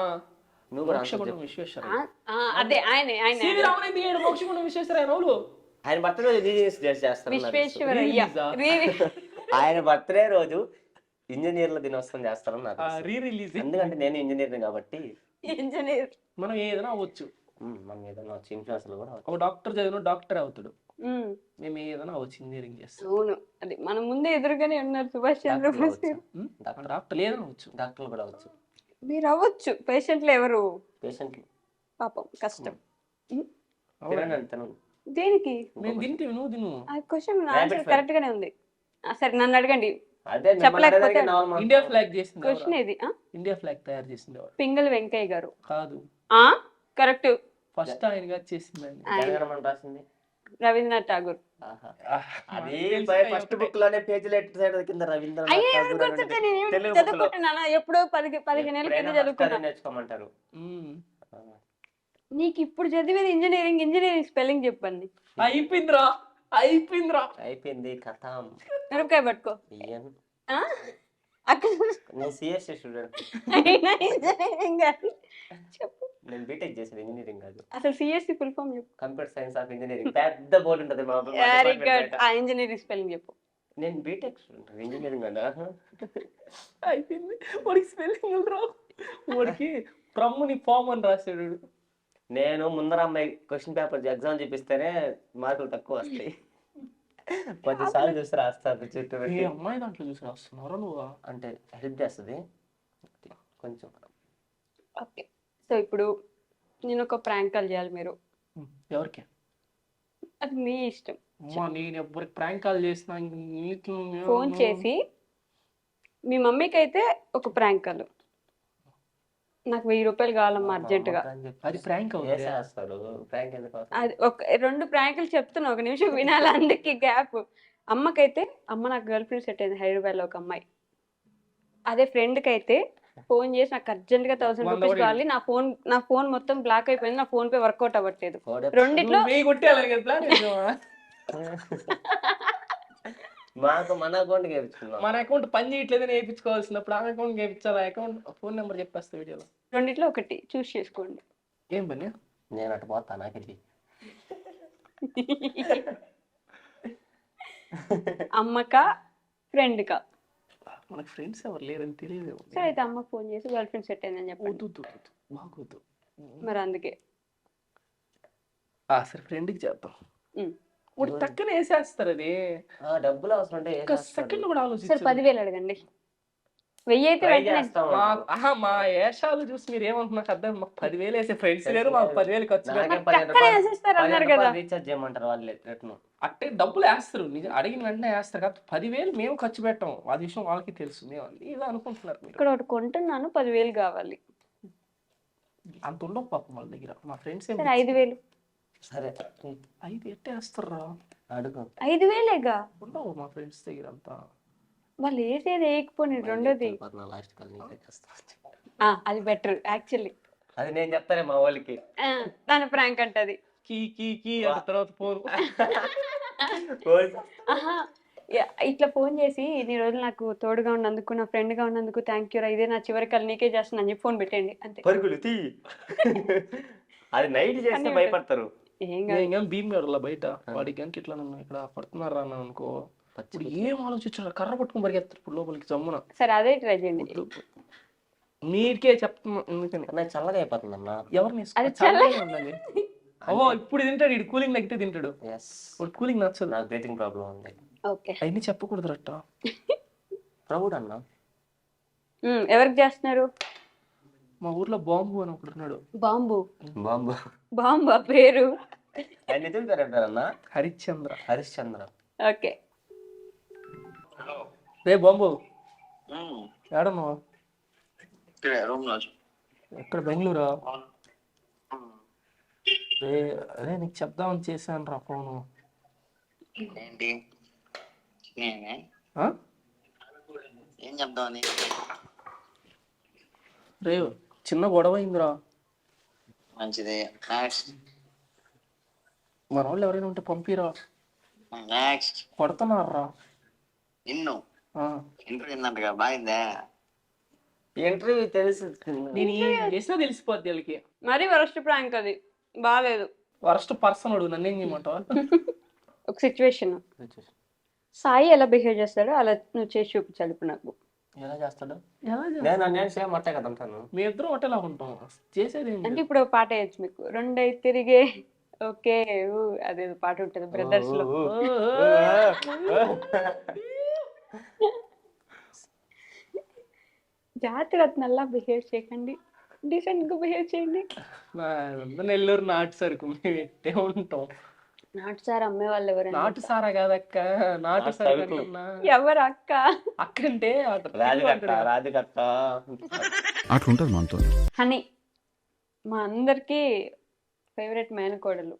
ఆయన బర్త్డే రోజు ఆయన బర్త్డే రోజు ఇంజనీర్ల దినోత్సవం చేస్తారని నాకు తెలుసు.
రీ రిలీజ్
ఎందుకంటే నేను ఇంజనీర్ కాబట్టి
ఇంజనీర్.
మనం ఏదైనా అవ్వచ్చు.
మనం ఏదైనా ఇన్ఫ్లుయెన్సర్లు కూడా
ఒక డాక్టర్ చదివిన డాక్టర్ అవుతాడు, మేము ఏదైనా అవ్వచ్చు, ఇంజనీరింగ్ చేస్తాం.
అవును, అది మన ముందే ఎదురుగానే ఉన్నారు సుభాష్ చంద్రబోస్ గారు.
డాక్టర్ ఏదైనా అవ్వచ్చు.
డాక్టర్లు కూడా అవ్వచ్చు.
మీరు అవ్వచ్చు, పేషెంట్లు ఎవరు
పేషెంట్లు
పాపం కష్టం.
తినను.
దేనికి?
మేము తింటే నువ్వు తిను.
ఆ క్వశ్చన్ ఆన్సర్ కరెక్ట్ గానే ఉంది. సరే నన్ను అడగండి.
అదే
చెప్పలేకపోతే
ఇండియా ఫ్లాగ్ చేసింది
క్వశ్చన్ ఇది.
ఇండియా ఫ్లాగ్ తయారు చేసింది ఎవరు?
పింగళి వెంకయ్య గారు.
కాదు,
కరెక్ట్.
ఫస్ట్ ఆయన గారు చేసిందండి.
జనగణమన రాసింది
రవీంద్రనాథ్ ఠాగూర్.
అది ఫస్ట్ బుక్ లోనే పేజీలు సైడ్ కింద రవీంద్రనాథ్
అయ్యే
ఠాగూర్ అని
గుర్తుంటే నేను
తెలుగు book లో.
చదువుకుంటున్నానా? ఎప్పుడో 15 ఏళ్ళ కింద చదువుకున్నా.
నేర్చుకోమంటారు.
నీకు ఇప్పుడు చదివేది ఇంజనీరింగ్ స్పెల్లింగ్ చెప్పండి.
అయిపోయిందిరా.
అయిపోయింది కథం.
మిరపకాయ పట్టుకో. అక్కడ
నేను సిఎస్సి స్టూడెంట్.
అయినా ఇంజనీరింగ్ కాదు. చెప్పు.
నేను బీటెక్ చేసాను, ఇంజనీరింగ్ కాదు.
అసలు సిఎస్సి ఫుల్ ఫామ్ చెప్పు.
Computer science of engineering. పెద్ద బోర్డు ఉంటుంది మా
వెరీ గుడ్. ఆ ఇంజనీరింగ్ స్పెల్లింగ్ చెప్పు.
నేను బీటెక్ స్టూడెంట్, ఇంజనీరింగ్ కదా.
అయిపోయింది. వాడికి స్పెల్లింగ్ రావు. వాడికి ప్రమ్ముని ఫామ్ అని రాశాడు.
నేను ముందర అమ్మాయి క్వశ్చన్ పేపర్ ఎగ్జామ్ చూపిస్తేనే మార్కులు తక్కువ వస్తాయి. 10 సార్లు చూసి రాస్తారు చుట్టూ
ఏ
పెట్టి.
అమ్మాయి దాంట్లో చూసి రాస్తున్నారా నువ్వు?
అంటే హెల్ప్ చేస్తుంది కొంచెం.
ఓకే, సో ఇప్పుడు నేను ఒక ప్రాంక్ కాల్ చేయాలి. మీరు
ఎవరికి?
అది మీ ఇష్టం.
అమ్మా, నేను ఎవరికి ప్రాంక్ కాల్ చేసినా
ఫోన్ చేసి మీ మమ్మీకి అయితే ఒక ప్రాంక్ కాల్, నాకు 1000 రూపాయలు కావాలమ్మా అర్జెంటుగా.
అది ప్రాంక్ అవుతుంది.
వేసేస్తారు. ప్రాంక్ ఎందుకు అవుతుంది?
అది ఒక 2 ప్రాంకులు చెప్తున్నా, ఒక నిమిషం వినాలి, అందుకే గ్యాప్. అమ్మకైతే నాకు గర్ల్ ఫ్రెండ్ సెట్ అయింది హైదరాబాద్లో ఒక అమ్మాయి. అదే ఫ్రెండ్కి అయితే ఫోన్ చేసి నాకు అర్జెంట్గా 1000 రూపీస్ కావాలి, నా ఫోన్ మొత్తం బ్లాక్ అయిపోయింది, నా ఫోన్ పే వర్కౌట్ అవ్వట్లేదు. రెండిట్లో
మాకు మన అకౌంట్కి వేయించుకున్నాం.
మన అకౌంట్ పని చేయట్లేదని వేయించుకోవాల్సినప్పుడు ఆ అకౌంట్ వేయించాలి. అకౌంట్ ఫోన్ నెంబర్ చెప్పేస్తా వీడియోలో.
రెండిట్లో ఒకటి చూస్ చేసుకోండి.
ఏం పని?
నేను అటు పోతా, నాకు ఇది
అమ్మకా ఫ్రెండ్కా?
మనకు ఫ్రెండ్స్ ఎవరు లేరని తెలియదు.
సరే అయితే అమ్మకి ఫోన్ చేసి గర్ల్ ఫ్రెండ్ సెట్ అయిందని చెప్పండి.
బాగోద్దు.
మరి అందుకే
సరే ఫ్రెండ్కి చేద్దాం. వాడు టక్కన వేసేస్తారు. అది
డబ్బులు అవసరం అంటే
ఒక సెకండ్ కూడా
సరే
ఆలోచించారు.
10,000 అడగండి. 1000 అయితే వెంటనే.
మా ఏషాలు చూసి మీరు ఏమంటున్నారు అర్థం. మాకు 10,000 వేసే ఫ్రెండ్స్ లేరు, మాకు 10,000 ఖర్చు పెట్టారు.
టక్కన వేసేస్తారు అన్నారు కదా.
రీఛార్జ్ చేయమంటారు వాళ్ళు.
అట్టే డబ్బులు వేస్తారు, నిజం అడిగిన వెంటనే వేస్తారు కదా. 10,000 మేము ఖర్చు పెట్టాం, అది విషయం వాళ్ళకి తెలుసు. మేము ఇలా అనుకుంటున్నారు. మీరు
ఇక్కడ ఒకటి కొంటున్నాను, 10,000 కావాలి.
అంత ఉండవు పాపం వాళ్ళ దగ్గర. మా ఫ్రెండ్స్ ఏం
5,000.
సరే
5 ఎట్టేస్తారా?
అడుగు.
5,000గా
ఉండవు మా ఫ్రెండ్స్ దగ్గర అంతా.
వాళ్ళు వేసేది వేయకపోయి రెండోది
లాస్ట్ కాల్
అది బెటర్ యాక్చువల్లీ.
అది నేను చెప్తానే మా వాళ్ళకి.
దాని ప్రాంక్ అంటది.
కీ అంట తర్వాత ఫోన్.
ఇట్లా ఫోన్ చేసి నీ రోజులు నాకు తోడుగా ఉన్నందుకు, నా ఫ్రెండ్ గా ఉన్నందుకు థ్యాంక్ యూ రా, ఇదే నా చివరి కల్ నీకే చేస్తున్నా అని చెప్పి ఫోన్ పెట్టండి అంతే.
పరుగులు తీ. అది నైట్ చేస్తే భయపడతారు.
ఏం
భీమ్ గారు బయట వాడి గంట ఇట్లా ఇక్కడ పడుతున్నారా అన్న అనుకో, ఇప్పుడు ఏం ఆలోచించారు, కర్ర పట్టుకుని పరిగెత్తారు ఇప్పుడు లోపలికి జమ్మున.
సరే అదే ట్రై చేయండి.
మీకే చెప్తున్నా ఎందుకని.
నాకు చల్లగా అయిపోతుంది అన్న.
ఎవరిని చల్లగా ఉండాలి. ఓ ఇప్పుడు తింటాడు, ఇటు కూలింగ్ తగ్గితే తింటాడు. ఇప్పుడు కూలింగ్ నచ్చదు.
నాకు బ్రీతింగ్ ప్రాబ్లం ఉంది.
ఓకే
అవన్నీ చెప్పకూడదు రట్ట.
ప్రౌడ్ అన్న.
ఎవరికి చేస్తున్నారు?
మా ఊర్లో బాంబు అని ఒకడు ఉన్నాడు.
బాంబు పేరు
నిజం పేరు అంటారన్న? హరిశ్చంద్ర.
ఓకే.
రే బాంబు ఏడన్నావా? ఎక్కడ బెంగళూరా? అదే నీకు చెప్దామని చేశాను రా ఫోను.
ఏం చెప్దామని?
రే చిన్న గొడవ అయిందిరా.
మంచిది.
మన వాళ్ళు ఎవరైనా ఉంటే పంపిరా. కొడుతున్నారా
నిన్ను? ఇంటర్వ్యూ ఉందంటగా, బాగుందా
ఇంటర్వ్యూ? తెలుసు,
నేను ఏం చేసినా తెలిసిపోద్ది వాళ్ళకి.
మరి వరస్ట్ ప్రాంక్ అది, బాగాలేదు.
వరస్ట్ పర్సన్ అడుగు, నన్ను ఏం చేయమంటావా?
ఒక సిచ్యువేషన్, సాయి ఎలా బిహేవ్ చేస్తాడో అలా నువ్వు చేసి చూపించాలి ఇప్పుడు నాకు.
ఎలా చేస్తాడు?
ఎలా చేస్తాడు?
నేను సేమ్ అట్టే కదా ఉంటాను.
మీ ఇద్దరం ఒకటేలా ఉంటాం, చేసేది ఏం
అంటే
లేదు.
ఇప్పుడు ఒక పాట వేయచ్చు మీకు, రెండై తిరిగే ఓకే అదేదో పాట ఉంటుంది బ్రదర్స్ లో. జాతి రత్నల్లా బిహేవ్ చేయకండి, డీసెంట్ గా బిహేవ్ చేయండి.
నెల్లూరు నాటు సరుకు మేము ఎట్టే ఉంటాం.
నాటు సార్ అమ్మే వాళ్ళు ఎవరైనా
నాటు సారా కాదక్క, నాటు సరుకు అంటున్నా.
ఎవరు అక్క?
అక్కంటే
రాజకట్ట
అట్లుంటది మనతో.
హనీ మా అందరికి ఫేవరెట్ మేనకోడలు.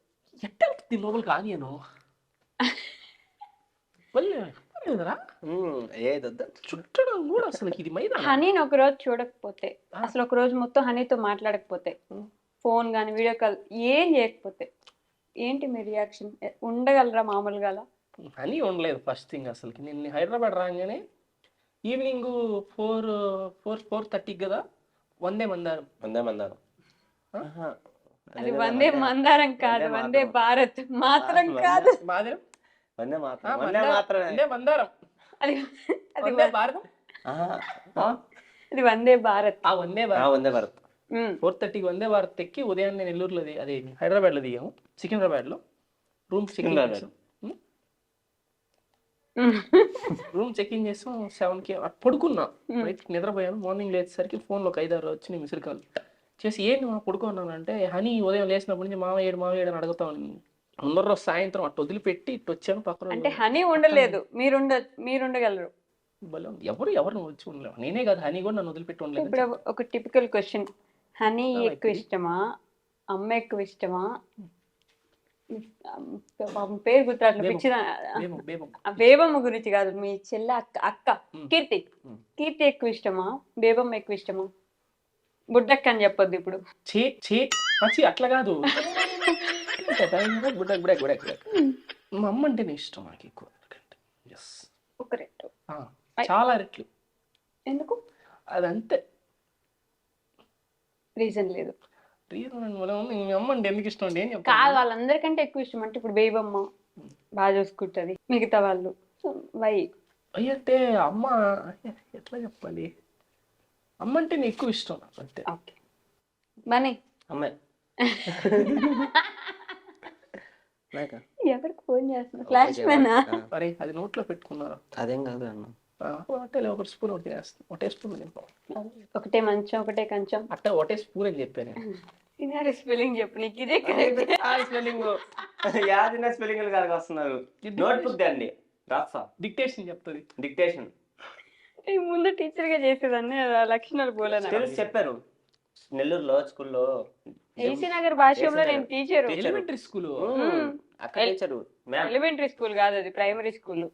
ఎట్ట లోపల కానియను చుట్టడం కూడా అసలు ఇది మైదా.
హనీని ఒక రోజు చూడకపోతే, అసలు ఒక రోజు మొత్తం హనీతో మాట్లాడకపోతే, ఫోన్ కానీ వీడియో కాల్ ఏం చేయకపోతే ఏంటి మీ రియాక్షన్? ఉండగలరా మామూలుగా?
హనీ ఉండలేదు ఫస్ట్ థింగ్. అసలుకి నేను హైదరాబాద్ రాగానే ఈవినింగ్ 4:30 కదా వందే మందారం.
అది వందే మందారం కాదు, వందే భారత్ మాత్రం కాదు.
మాదిరం
వందే
వందే మందారం,
అది
వందే భారతం,
అది వందే భారత్.
ఆ వందే భారత్.
వందే భారత్
4:30కి వందే భారత్ ఎక్కి ఉదయాన్నే నెల్లూరులో అది హైదరాబాద్లో దిగాము, సికింద్రాబాద్లో రూమ్ చెకింగ్ చేసాం. రూమ్ చెకింగ్ చేసాం 7కి పడుకున్నా, నిద్రపోయాను. మార్నింగ్ లేచేసరికి ఫోన్లో ఒక 5-6 వచ్చినాయి మిస్డ్ కాల్ చేసి, ఏంటి మా పడుకున్నాను అంటే, హనీ ఉదయం లేచినప్పటి నుంచి మామయ్యేడు అని అడుగుతా ఉన్నాను. ముందర రోజు సాయంత్రం అట్టు వదిలిపెట్టి ఇటు వచ్చాను పక్కన.
అంటే హనీ ఉండలేదు, మీరుండగలరు.
ఎవరు వచ్చి ఉండలేవు. నేనే కాదు, హనీ కూడా నన్ను వదిలిపెట్టి ఉండలేదు.
ఇప్పుడు ఒక టిపికల్ క్వశ్చన్, హనీ ఎక్కువ ఇష్టమా, అమ్మ ఎక్కువ ఇష్టమా? పేరు గుర్తురాట్లు, పిచ్చిన బేబమ్మ గురించి కాదు, మీ చెల్లె అక్క కీర్తి ఎక్కువ ఇష్టమా, బేబమ్మ ఎక్కువ ఇష్టమా? బుడ్డక్క అని చెప్పొద్దు ఇప్పుడు.
అట్లా కాదు, మా అమ్మ అంటేనే ఇష్టం నాకు ఎక్కువ.
ఒక రెట్టు,
చాలా రెట్లు.
ఎందుకు?
అదంతే,
రీజన్ లేదు.
రీజన్ అమ్మ అంటే ఎందుకు ఇష్టం అండి? ఏం చెప్తాను
కాదు, వాళ్ళందరికంటే ఎక్కువ ఇష్టం అంటే ఇప్పుడు బేబమ్మ బాగా చూసుకుంటది, మిగతా వాళ్ళు వై
అంటే అమ్మ ఎట్లా చెప్పాలి, అమ్మ అంటే నీకు ఎక్కువ ఇష్టం అంతే.
ఓకే బనీ
అమ్మాయి
ఎవరికి ఫోన్ చేస్తున్నా? ఫ్లాష్ మ్యానా?
అరే అది నోట్లో పెట్టుకున్నారు.
అదేం కాదు అన్న,
ఒక స్పూన్ ఒకటి వేస్తాను, ఒకటే స్పూన్
ఒకటే మంచం ఒకటే కంచం
అట్టే ఒకటే స్పూన్ అని చెప్పాను.
స్పెల్లింగ్ చెప్పు, నీకు ఇదే
స్పెల్లింగ్ యాదిన స్పెల్లింగ్ కాదు వస్తున్నారు. నోట్బుక్ అండి, రాస్తా.
డిక్టేషన్ చెప్తుంది.
డిక్టేషన్
ముందు టీచర్ గా చేసేదాన్ని, లక్షణాలు పోలేను.
తెలుసు చెప్పారు. నెల్లూరులో స్కూల్లో
ఏసీ నగర్ భాష్యంలో నేను టీచర్.
ఎలిమెంటరీ స్కూల్,
అక్కడ టీచరు.
ఎలిమెంటరీ స్కూల్ కాదు, అది ప్రైమరీ స్కూల్.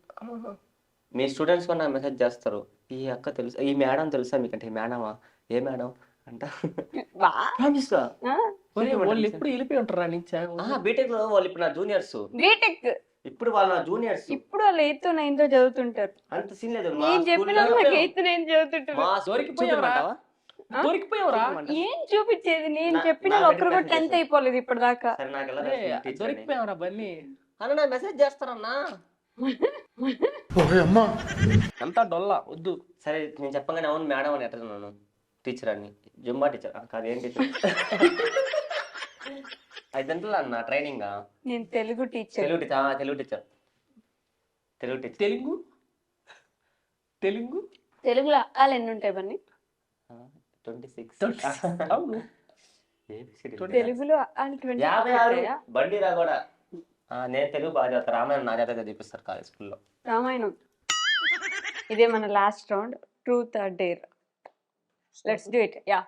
మీ స్టూడెంట్స్ కూడా నాకు మెసేజ్ చేస్తారు, ఈ అక్క తెలుసా, ఈ మేడం తెలుసా మీకంటే? మేడమా? ఏ మేడం అంట.
వాళ్ళు ఎప్పుడు వెళ్ళిపోయి ఉంటారా నుంచి?
బీటెక్ లో వాళ్ళు ఇప్పుడు నా జూనియర్స్.
బీటెక్
ఇప్పుడు వాళ్ళు నా జూనియర్స్.
ఇప్పుడు వాళ్ళు 8th 9th చదువుతుంటారు.
అంత సీన్ లేదు.
నేను చెప్పిన 8th 9th చదువుతుంటారు.
దొరికిపోయావరా?
ఏం చూపించేది? నేను చెప్పిన ఒక్కరు కూడా 10th అయిపోలేదు ఇప్పటిదాకా.
దొరికిపోయావరా బన్నీ
అన్న? నా మెసేజ్ చేస్తారన్నా,
అంతా డొల్లా వద్దు.
సరే నేను చెప్పగానే అవును మేడం అని ఎట్టున్నాను. టీచర్ అని, జుంబా టీచర్ కాదు, ఏం టీచర్? 5 గంటలు అన్న ట్రైనింగ్.
నేను తెలుగు టీచర్.
తెలుగు టీచర్.
తెలుగులో అక్కాలు ఎన్ని ఉంటాయి బన్నీ?
26.
తెలుగులో అక్కాలు
56. బండి రా కూడా. నేను తెలుగు బాగా చదువుతా, రామాయణం నా చేత చూపిస్తారు కాలేజ్ స్కూల్లో.
రామాయణం. ఇదే మన last round, truth or dare. Let's do it. Yeah,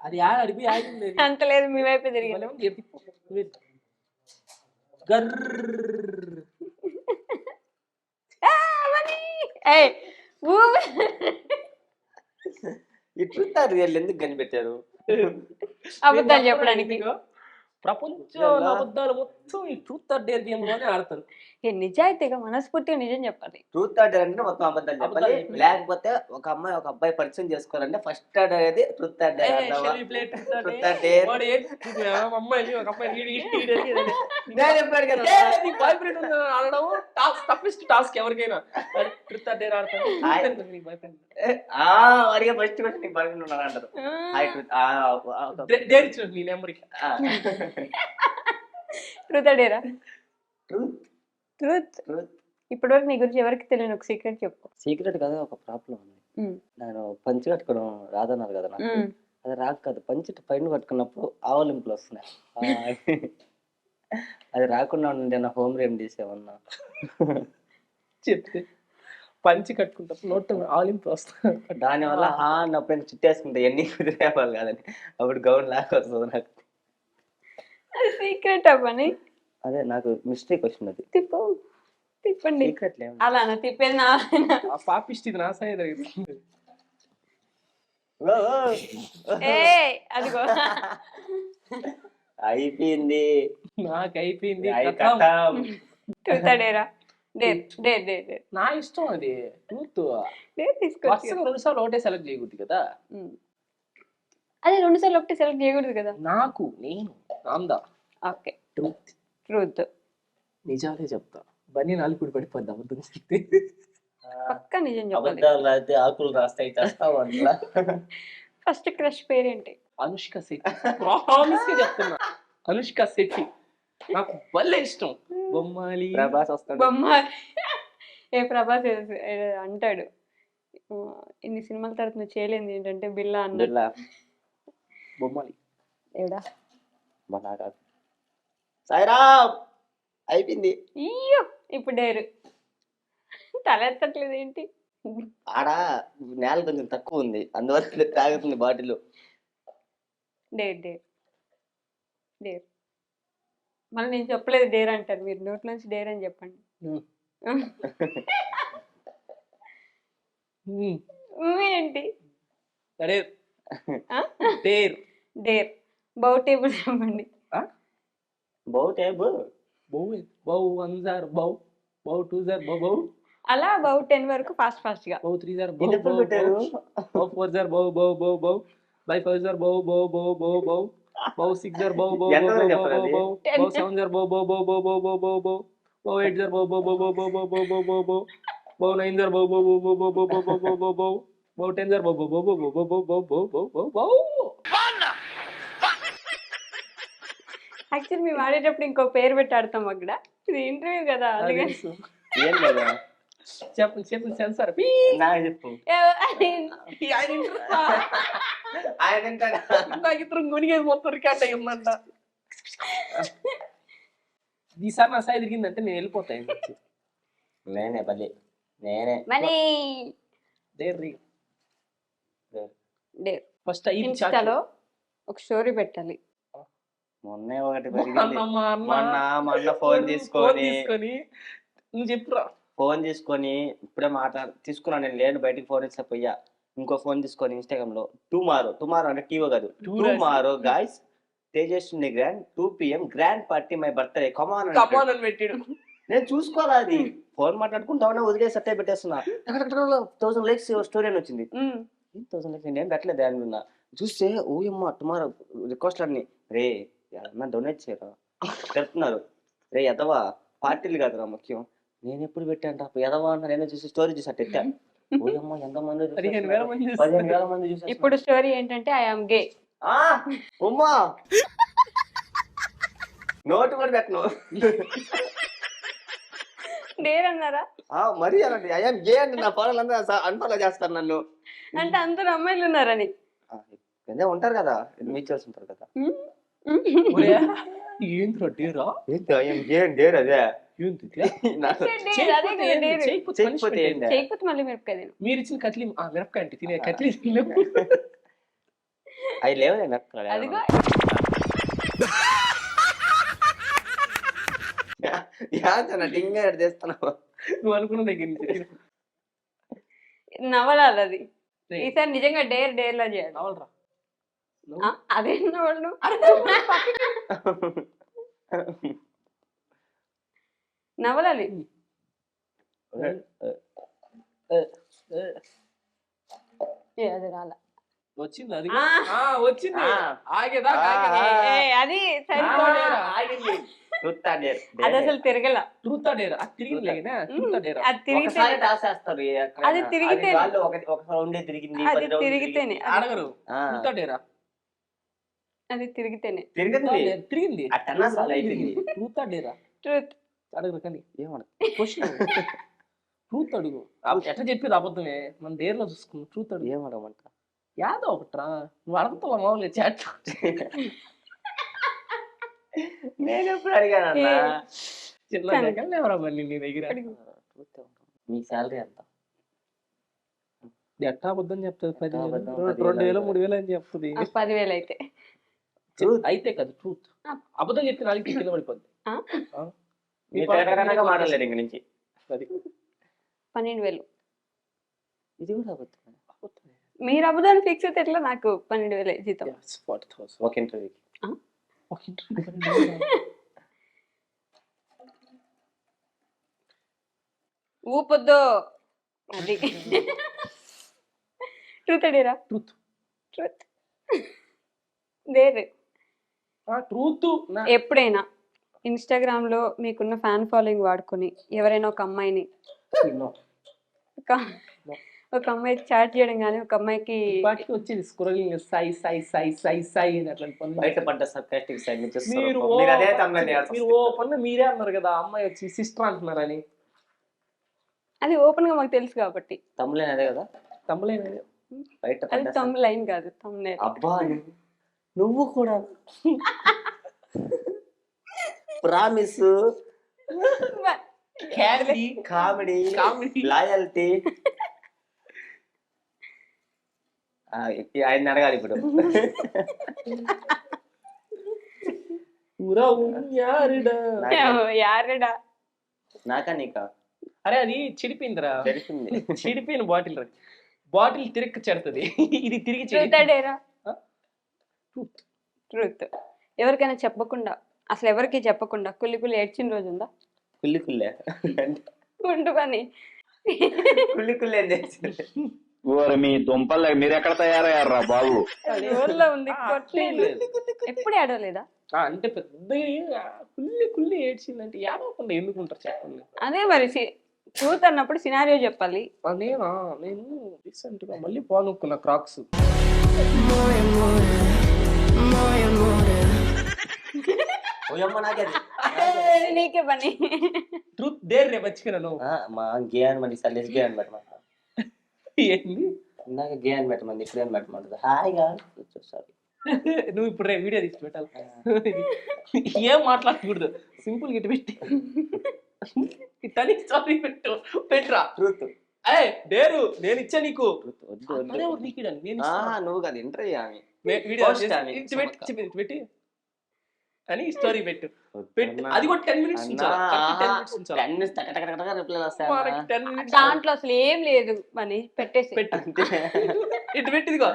అది అడిపి ఆగింది
అంత లేదు, మీ వైపే తిరిగి.
ఈ ట్రూత్ ఆర్ రియల్ ఎందుకు కనిపెట్టారు?
అబద్ధాలు చెప్పడానికి.
ప్రపంచంలో అబద్ధాలు మొత్తం ఈ ట్రూత్ ఆర్ డేర్ గేమ్ లోనే ఆడతారు.
నిజాయితీగా మనస్ఫూర్తిగా నిజం చెప్పాలి.
ట్రూత్ ఆర్ డేర్ అంటే మొత్తం అబద్ధాలు చెప్పాలి. లేకపోతే ఒక అమ్మాయి ఒక అబ్బాయి పరిచయం చేసుకోవాలంటే ఫస్ట్ ఆర్డర్ అనేది ట్రూత్ ఆర్ డేర్.
టాస్క్ ఎవరికైనా ట్రూత్ ఆర్ డేర్ ఆడతాను బాయ్ ఫ్రెండ్
అడిగే ఫస్ట్ ఫస్ట్ నీకు బాయ్ ఫ్రెండ్ ఉన్నాడు అంటారు. హాయ్ ట్రూత్
డేర్ ఇచ్చిన నీ నెంబర్
ట్రూత్ డేరా?
Truth
truth.
ట్రూత్
ఇప్పటివరకు నీ గురించి ఎవరికి తెలియని ఒక సీక్రెట్ చెప్పు.
సీక్రెట్ కదా, ఒక ప్రాబ్లం ఉంది. నేను పంచి కట్టుకోవడం రాదన్నారు కదా నాకు, అది రాక కాదు, పంచి పైన కట్టుకున్నప్పుడు ఆవలింపులు వస్తున్నాయి. అది రాకుండా ఉండే నా హోమ్ రెమెడీస్ ఏమన్నా
చెప్తే పంచి కట్టుకుంటప్పుడు నోట్ ఆలింపు వస్తాను.
దానివల్ల అప్పుడు చుట్టేసుకుంటా ఎన్ని కుదిరేవాళ్ళు కాదని, అప్పుడు గౌన్ లాగా వస్తుంది నాకు.
అది సీక్రెట్ అవ్వని.
అదే నాకు మిస్టేక్ వచ్చింది. అది
తిప్పండి.
సీక్రెట్ లేదు.
అలానా తిప్పేది నా
పాపిస్ట్ ఇది నా సైడ్ జరుగుతుంది.
అదిగో
అయిపోయింది,
నాకు అయిపోయింది.
డేరా? డేర్
నా ఇష్టం అది. ట్రూత్
తీసుకొచ్చి
2 సార్లు ఒకటే సెలెక్ట్ చేయకూడదు కదా.
అదే 2 సార్లు ఒకటి సెలెక్ట్ చేయకూడదు కదా.
నాకు నేను రాందా
ఓకే
ట్రూత్ నిజాలే చెప్తా. బన్నీ నాలుగు పడిపోద్ది అబద్ధం చెప్తే.
పక్కా నిజం చెప్పాలి.
అబద్ధాలు రాస్తే ఆకులు రాస్తాయి, చేస్తావు అట్లా.
ఫస్ట్ క్రష్ పేరేంటి?
అనుష్క శెట్టి. ప్రామిస్ గా చెప్తున్నా, అనుష్క శెట్టి నాకు భలే ఇష్టం. బొమ్మాలి
ప్రభాస్ వస్తాడు.
బొమ్మాలి. ప్రభాస్ అంటాడు, ఇన్ని సినిమాల తర్వాత నువ్వు చేయలేదు ఏంటంటే బిల్లా అన్న.
బొమ్మాలి
ఏడా
సాయిరామ్ అయిపోయింది.
అయ్యో ఇప్పుడు డేరు తల ఎత్తట్లేదు ఏంటి?
ఆడ నేల కొంచెం తక్కువ ఉంది, అందువల్ల తాగుతుంది బాటిల్.
డేర్ మళ్ళీ నేను చెప్పలేదు డేర్ అంటారు మీరు. నోట్లోంచి డేర్ అని చెప్పండి. ఏంటి డేర్? బౌ టేబుల్ చెప్పండి.
బౌ టేబుల్
బౌ 1 జార్ బౌ, బౌ 2 జార్ బౌ,
అలా బౌ 10 వరకు ఫాస్ట్ గా.
బౌ 3 జార్ బౌ, బౌ 4 జార్ బౌ బౌ బౌ బౌ, బై 5 జార్ బౌ బౌ బౌ బౌ బౌ, బౌ 6 జార్ బౌ బౌ బౌ బౌ బౌ, బౌ 7 జార్ బౌ బౌ బౌ బౌ బౌ బౌ బౌ బౌ, బౌ 8 జార్ బౌ బౌ బౌ బౌ బౌ బౌ బౌ బౌ బౌ బౌ, బౌ 9 జార్ బౌ బౌ బౌ బౌ బౌ బౌ బౌ బౌ బౌ బౌ, బౌ 10 జార్ బౌ బౌ బౌ బౌ బౌ బౌ బౌ బౌ బౌ బౌ బౌ.
యాక్చువల్లీ మేము ఆడేటప్పుడు ఇంకో పేరు పెట్టి ఆడతాం అక్కడ. ఇది ఇంటర్వ్యూ కదా, అందుకని
చెప్పండి చెప్పండి సెన్సార్
చెప్పు.
ఇద్దరు గునిగేది మొత్తం రికార్డ్ అయ్యి ఉందంట. ఈసారి నా సైడ్ తిరిగిందంటే నేను వెళ్ళిపోతాను.
నేనే బలి నేనే
మనీ
డేర్ ఫస్ట్
ఇన్స్టాలో ఒక స్టోరీ పెట్టాలి.
మొన్నే ఒకటి మొన్న ఫోన్ తీసుకొని
నువ్వు చెప్పురా.
ఫోన్ తీసుకొని ఇప్పుడే తీసుకున్నాను నేను, లేను బయటికి ఫోన్ ఇచ్చా పోయా. ఇంకో ఫోన్ తీసుకొని ఇన్స్టాగ్రామ్ లో టుమారో అంటే టీవో కాదు, tomorrow guys Tejaswini grand 2 PM grand party my birthday come on
అని పెట్టాడు.
నేను చూసుకోవాలి, అది ఫోన్ మాట్లాడుకుంటా వదిలేసి అట్టే పెట్టేస్తున్నా. 1000 likes స్టోరీ అని వచ్చింది. 1000 likes నేను పెట్టలేదు అనుకున్నా. చూస్తే ఓయమ్మ టుమారో రిక్వెస్ట్ అన్ని రే డొనేట్ చేయరా చెప్తున్నారు. రే ఎదవా పార్టీలు కాదురా ముఖ్యం, నేను ఎప్పుడు పెట్టాను ఎదవా అన్న. నేను చూసి స్టోరీ చూసి అట్ట ఎట్టా. ఓయమ్మ ఎంతమంది 15,000 మంది చూసారు.
ఇప్పుడు స్టోరీ ఏంటంటే I am gay.
Umma note కూడా పెట్టను.
డేర్ అన్నారా?
మరి అలాంటి ఐ యామ్ గే అంటే నా ఫాలో అందరూ అన్ఫాలో చేస్తారు నన్ను.
అంటే అందరూ అమ్మాయిలు ఉన్నారని
ఉంటారు కదా, మ్యూచువల్స్ ఉంటారు కదా.
ఏంద్రా డేరా?
ఏంటి ఐ యామ్ గే అంటే డేర్ అదే.
చేయకపోతే మళ్ళీ మిరపకాయ.
మీరు ఇచ్చిన కట్లీ మిరపకాయ అంటే తినే కట్లీ
అవి లేవు మిరపకాయ.
అదిగో
చేస్తున్నావు
నువ్వు అనుకున్న దగ్గర
నవలాలి అది. ఈసారి నిజంగా డేర్ లా చేయాలి.
నవలరా
అదే నవలు నవలాలి. అది రాలా
వచ్చింది అది
ఆ.
వచ్చింది ఆగేదాకా
అది సరిపోదు.
ఆగింది. Truth or dare?
అది అసలు తిరగల.
ట్రూత్ డేర్ అది తిరిగింది లేకనే ట్రూత్ డేర్
అది తిరిగితే
ఒకసారి టాస్ వేస్తారు ఎక్కడైనా.
అది తిరిగితేనే.
వాళ్ళు ఒక రౌండే తిరిగింది,
అది
10 రౌండ్లు
తిరిగితేనే.
అడగరు ట్రూత్ డేరా
అది తిరిగితేనే.
తిరిగింది. ఆ టన్నా సాల్ అయిపోయింది.
ట్రూత్ డేరా
ట్రూత్.
అడగరు కానీ
ఏమడదు
క్వశ్చన్ ట్రూత్ అడుగు ఎట్లా చెప్పేది అబద్ధమే మన డేర్లో చూసుకున్నాం ట్రూత్ అడుగు
ఏమడమంట
యాదో ఒకట్రా నువ్వు అడుగుతావా మామూలుగా చాట్
నేను ఎప్పుడు అడిగానన్నా
చిన్న దగ్గర ఎవరా మళ్ళీ నీ దగ్గర
మీ శాలరీ ఎంత?
ఎట్టా అబద్ధం చెప్తుంది 10,000
10,000,
2,000 3,000 అని చెప్తుంది
10,000 అయితే.
అయితే కదా ట్రూత్ అబద్ధం చెప్తే నాలుగు కింద పడిపోద్ది
మాట్లాడలేదు ఇంక నుంచి.
12,000.
ఇది కూడా అబద్ధం.
మీరు అబద్ధాన్ని ఫిక్స్ అయితే ఎట్లా? నాకు 12,000 జీతం.
40,000
ఒక ఇంటర్వ్యూకి
ఊపొద్దు అది. ట్రూత్ అడిరా.
Truth
truth. లేదు.
ట్రూత్
ఎప్పుడైనా ఇన్స్టాగ్రామ్ లో మీకున్న ఫ్యాన్ ఫాలోయింగ్ వాడుకొని ఎవరైనా ఒక అమ్మాయిని ఒక అమ్మాయి చాట్ చేయడం కానీ ఒక అమ్మాయికి
వాటికి వచ్చేది స్క్రోలింగ్ సాయి సాయి సాయి సాయి సాయి అని అట్లా
బయటపడ్డ సర్కాస్టిక్ సైడ్ నుంచి
మీరు ఓ పన్ను మీరే అన్నారు కదా అమ్మాయి వచ్చి సిస్టర్ అంటున్నారని.
అది ఓపెన్ గా మాకు తెలుసు కాబట్టి.
తమ్ములేని అదే కదా
తమ్ములేని
బయట
అది తమ్ లైన్ కాదు తమ్మునే.
అబ్బా నువ్వు కూడా ప్రామిస్ కామెడీ లాయల్టీ ఆయన అడగాలి ఇప్పుడు.
యారడా
నాకా నీకా?
అరే అది చిడిపోయిందిరా
తెలిసింది.
చిడిపోయిన బాటిల్ తిరిగి చెడుతుంది ఇది తిరిగి
ట్రూత్. ఎవరికైనా చెప్పకుండా అసలు ఎవరికి చెప్పకుండా కుల్లి కుల్లి ఏడ్చిన రోజు ఉందా?
కుల్లి కుల్లే
ఉండు పని
కుల్లి కుల్లే
మీ దుంపలు మీరు ఎక్కడ తయారయ్యారా బాబు?
ఊర్లో ఉంది కొట్టలేదు. ఎప్పుడు ఏడవలేదా?
అంటే పెద్దగా కుల్లి ఏడ్చిందంటే ఏడవకుండా ఎందుకుంటారు చెప్పండి.
అదే మరి ట్రూత్ అన్నప్పుడు సినారియో చెప్పాలి.
నేను రీసెంట్ గా మళ్ళీ పోనుకున్నా క్రాక్స్.
నీకే పని.
ట్రూత్ డేర్ రేపు మర్చిపోయినాను.
మా గే అని మళ్ళీ సార్ గే అని పెట్టమంట.
ఏంది
ఇందాక గే అని పెట్టమంది ఇప్పుడు ఏం పెట్టమంటుంది. హాయిగా సారీ
నువ్వు ఇప్పుడు వీడియో తీసి పెట్టాలి. ఏం మాట్లాడకూడదు సింపుల్ గిట్ పెట్టి సారీ పెట్టురా.
ట్రూత్
డేరు నేను ఇచ్చా నీకు.
నువ్వు కదా ఇంటర్వ్యూ ఆమె
వీడియో పెట్టి అని స్టోరీ పెట్టు. అది కూడా 10 minutes
దాంట్లో అసలు ఏం లేదు అని పెట్టేసి
ఇటు పెట్టిదిగో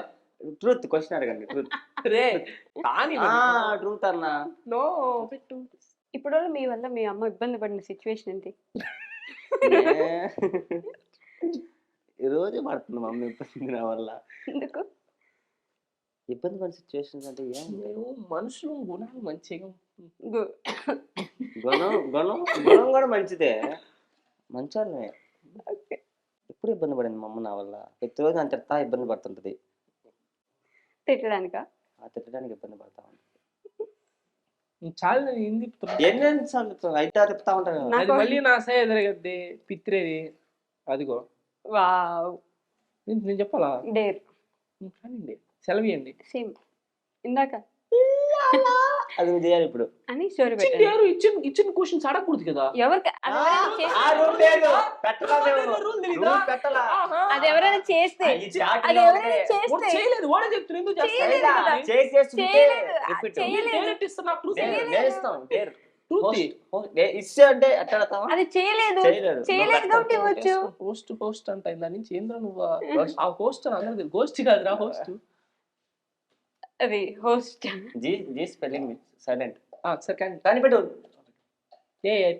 ట్రూత్ క్వశ్చన్ అడగండి. ట్రూత్
రే కానీ
ట్రూత్ అన్నా
నో పెట్టు.
ఇప్పుడు మీ వల్ల మీ అమ్మ ఇబ్బంది పడిన సిచ్యువేషన్ ఏంటి?
ఈ రోజు పడుతుంది మమ్మీ ఇబ్బంది నా వల్ల.
ఎందుకు
ఇబ్బంది పడిన సిచ్యువేషన్స్ అంటే ఏం
మనుషులు గుణాలు మంచిగా
గుణం కూడా మంచిదే మంచి ఎప్పుడు ఇబ్బంది పడింది మా అమ్మ నా వల్ల. ప్రతిరోజు అంత ఇబ్బంది పడుతుంటది.
తిట్టడానికా?
తిట్టడానికి ఇబ్బంది పడతా ఉంటుంది.
చాలా
ఎన్నెన్నిసార్లు అయితే తిప్పుతా ఉంటాను.
అది మళ్ళీ నా సై ఎదురగద్ది పిత్రేది అదిగో.
వావ్
నేను చెప్పాలా?
డేర్
సెలవియండి.
సేమ్ ఇందాక
అది చేయాలి ఇప్పుడు
అని స్టోరీ
ఇచ్చిన క్వశ్చన్స్ అడగకూడదు కదా.
ఎవరికి అది ఎవరైనా చేస్తే
చేయలేదు వాడే చెప్తున్నా.
అది చేయలేదు కాబట్టి ఇవ్వచ్చు.
పోస్ట్ అంట దాని నుంచి ఏంద్రా నువ్వు ఆ పోస్ట్ అందరూ గోస్ట్ కాదురా హోస్ట్.
అది హోస్ట్
స్పెల్లింగ్ సైలెంట్
సరే
కానీ పెట్టు.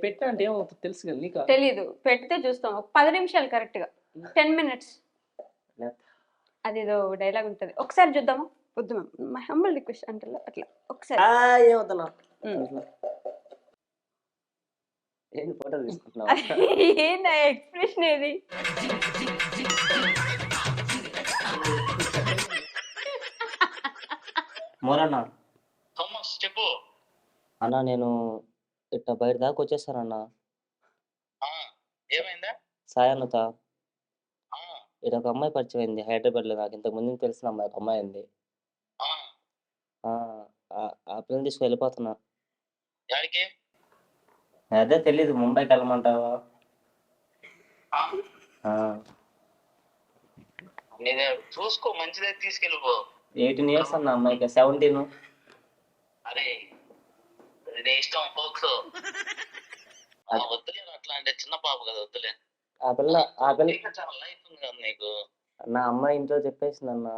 పెట్టా అంటే ఏమవుతుంది తెలుసు కదా నీకు?
తెలీదు. పెడితే చూస్తాం 10 నిమిషాలు కరెక్ట్ గా 10 minutes అదేదో డైలాగ్ ఉంటది, ఒకసారి చూద్దామా? వద్దు మ్యామ్, మై హంబుల్ రిక్వెస్ట్ అంటే అట్లా ఒకసారి.
ఏమవుతున్నా ఏంటి ఫోటో తీసుకుంటున్నావు?
ఏంది ఎక్స్ప్రెషన్ ఏది?
మోరన్నా
చెప్పు.
అన్నా నేను ఇట్లా బయట దాకా వచ్చేసానన్నా.
ఏమైందా?
సాయన్నత ఇక్కడ ఒక అమ్మాయి పరిచయం అయింది హైదరాబాద్ లో, నాకు ఇంతకు ముందు తెలిసిన అమ్మాయి, ఒక అమ్మాయి ఉంది. ఆ పిల్లని తీసుకు వెళ్ళిపోతున్నా. అదే తెలీదు, ముంబైకి వెళ్ళమంటావా?
చూసుకో, మంచిదే, తీసుకెళ్ళిపో.
18 years అన్న అమ్మాయికి, 17.
అరే నీ ఇష్టం ఫోక్స్. వద్దులే అట్లా, అంటే చిన్న పాప కదా, వద్దులే.
ఆ పిల్ల
చాలా లైఫ్ ఉంది కదా నీకు.
నా అమ్మాయి ఇంట్లో చెప్పేసింది అన్న.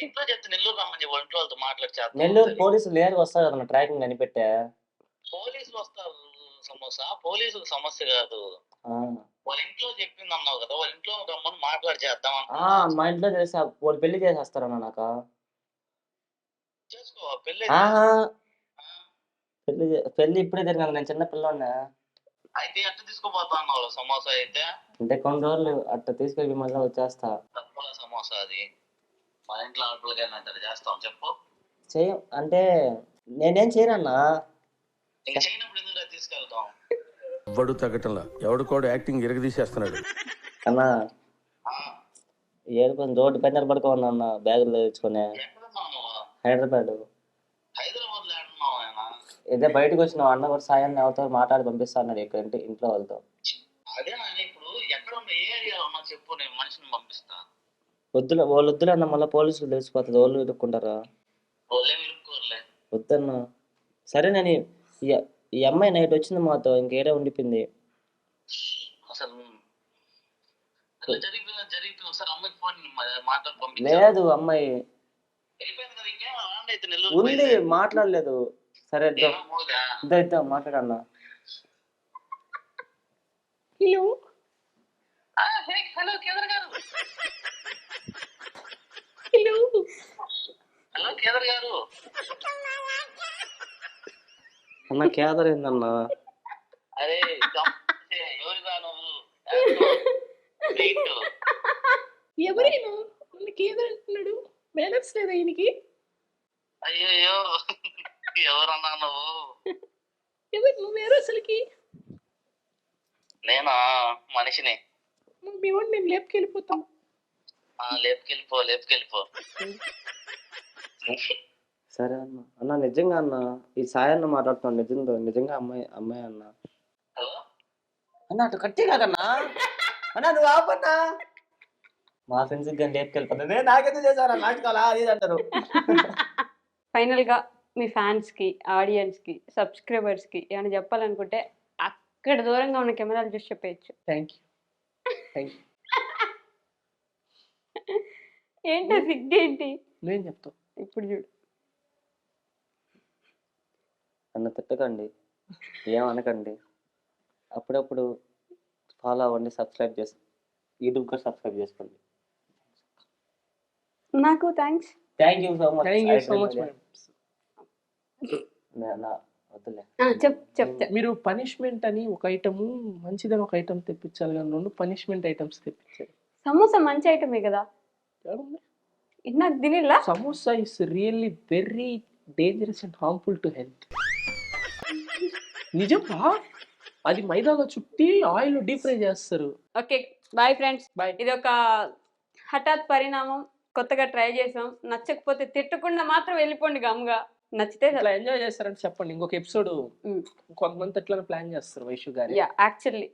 ఇంట్లో చెప్తే నెల్లూరు రమ్మని ఒంట్లో వాళ్ళతో మాట్లాడి
నెల్లూరు పోలీసులు లేరు, వస్తారు కదా ట్రాకింగ్ కనిపెట్టే.
పోలీసులు వస్తారు సమోసా, పోలీసులు సమస్య కాదు. వాళ్ళ ఇంట్లో చెప్పింది అన్నావు కదా, వాళ్ళ ఇంట్లో రమ్మని మాట్లాడి చేద్దాం.
మా ఇంట్లో చేసా, వాళ్ళు పెళ్లి చేసేస్తారన్న నాకు.
చేసుకో పెళ్ళి.
పెళ్లి ఇప్పుడే జరిగింది, నేను చిన్న పిల్లోన్నా.
అయితే ఎట్ట తీసుకోపోతా అన్నావు సమోసా? అయితే
అంటే కొన్ని రోజులు అట్లా తీసుకెళ్ళి మళ్ళీ వచ్చేస్తా.
తక్కువ సమోసా అది, మన ఇంట్లో ఆడపిల్లకి చేస్తాం చెప్పు.
అంటే నేనేం చేయనన్నా.
ఇంక చేయనప్పుడు ఎందుకు తీసుకెళ్తాం?
ఎవడు తగ్గటంలా, ఎవడు కూడా యాక్టింగ్ ఇరగదీసేస్తున్నాడు.
అన్నా ఏడుకొని రోడ్డు పైన నిలబడుకోన్నా అన్న, బ్యాగులు తెచ్చుకునే. హైదరాబాద్.
హైదరాబాద్ లో ఏడున్నావు ఆయన?
ఇదే బయటకు వచ్చిన అన్న కూడా సాయాన్ని ఎవరితో మాట్లాడి పంపిస్తా అన్నాడు ఇక్కడ ఇంట్లో వాళ్ళతో.
అదే ఆయన ఇప్పుడు ఎక్కడ ఉన్న, ఏ ఏరియాలో ఉన్నా చెప్పు, నేను మనిషిని పంపిస్తా.
వాళ్ళు వద్దులే అన్న, మళ్ళీ పోలీసులు తెలిసిపోతుంది, వాళ్ళు ఇరుక్కుంటారా.
వాళ్ళేమి ఇరుక్కోరులే.
వద్దన్నా. సరే నేను ఈ అమ్మాయి నైట్ వచ్చింది మాతో, ఇంకేడే ఉండిపోయింది.
అసలు జరిగిపోయింది ఒకసారి అమ్మాయికి ఫోన్ మాట్లాడి పంపించు.
లేదు అమ్మాయి
వెళ్ళిపోయింది కదా, ఇంకేం అయితే నెల్లూరు
ఉంది, మాట్లాడలేదు. సరే ఇద్దాం మాట్లాడన్నా.
హలో కేదర్ గారు. హలో కేదర్ గారు.
అన్న కేదర్ ఏందన్నా?
అరే ఎవరిదా నువ్వు?
ఎవరైనా కేదర్ అంటున్నాడు, మేనర్స్ లేదా ఈయనకి?
అయ్యో ఎవరన్నా నువ్వు?
ఎవరు నువ్వేరో అసలుకి?
నేనా మనిషిని.
మీ వాడు నేను లేపుకెళ్ళిపోతాం.
లేపుకెళ్ళిపో.
సరే అన్న. అన్న నిజంగా అన్న, ఈ సాయన్న మాట్లాడుతున్నాను, నిజంగా అమ్మాయి అన్న.
హలో
అన్న అటు కట్టే కాదన్నా. అన్నా నువ్వు ఆపన్నా. మా ఫ్రెండ్స్ కానీ లేపుకెళ్ళిపోతా, నేను నాకెందుకు చేశారా నాటుకోవాలా అది అంటారు.
ఫైనల్ గా మీ ఫ్యాన్స్ కి, ఆడియన్స్ కి, సబ్స్క్రైబర్స్ కి ఏమైనా చెప్పాలనుకుంటే అక్కడ దూరంగా ఉన్న కెమెరాలు చూసి చెప్పేయచ్చు.
Thank you.
ఏంటో సిగ్గేంటి?
నేను చెప్తా
ఇప్పుడు చూడు.
నన్ను తిట్టకండి, ఏమనకండి, అప్పుడప్పుడు ఫాలో అవ్వండి, సబ్స్క్రైబ్ చేసి యూట్యూబ్ కూడా సబ్స్క్రైబ్ చేసుకోండి.
నాకు థ్యాంక్
యూ సో మచ్. వద్దులే.
చెప్తా.
మీరు పనిష్మెంట్ అని ఒక ఐటమ్, మంచిదని ఒక ఐటమ్ తెప్పించాలి కానీ 2 పనిష్మెంట్ ఐటమ్స్ తెప్పించారు.
సమోసా మంచి ఐటమే కదా, నాకు తినిలా.
Samosa is really very dangerous and harmful to health. నిజమా? అది మైదాగా చుట్టి ఆయిల్ డీప్ ఫ్రై చేస్తారు.
Okay bye friends.
బాయ్.
ఇది ఒక హఠాత్ పరిణామం, కొత్తగా ట్రై చేసాం. నచ్చకపోతే తిట్టకుండా మాత్రం వెళ్ళిపోండి గమ్గా. నచ్చితే
ఇట్లా ఎంజాయ్ చేస్తారంటే చెప్పండి, ఇంకొక ఎపిసోడ్ కొంతమంది ఎట్లా ప్లాన్ చేస్తారు వైషు గారు.
యాక్చువల్లీ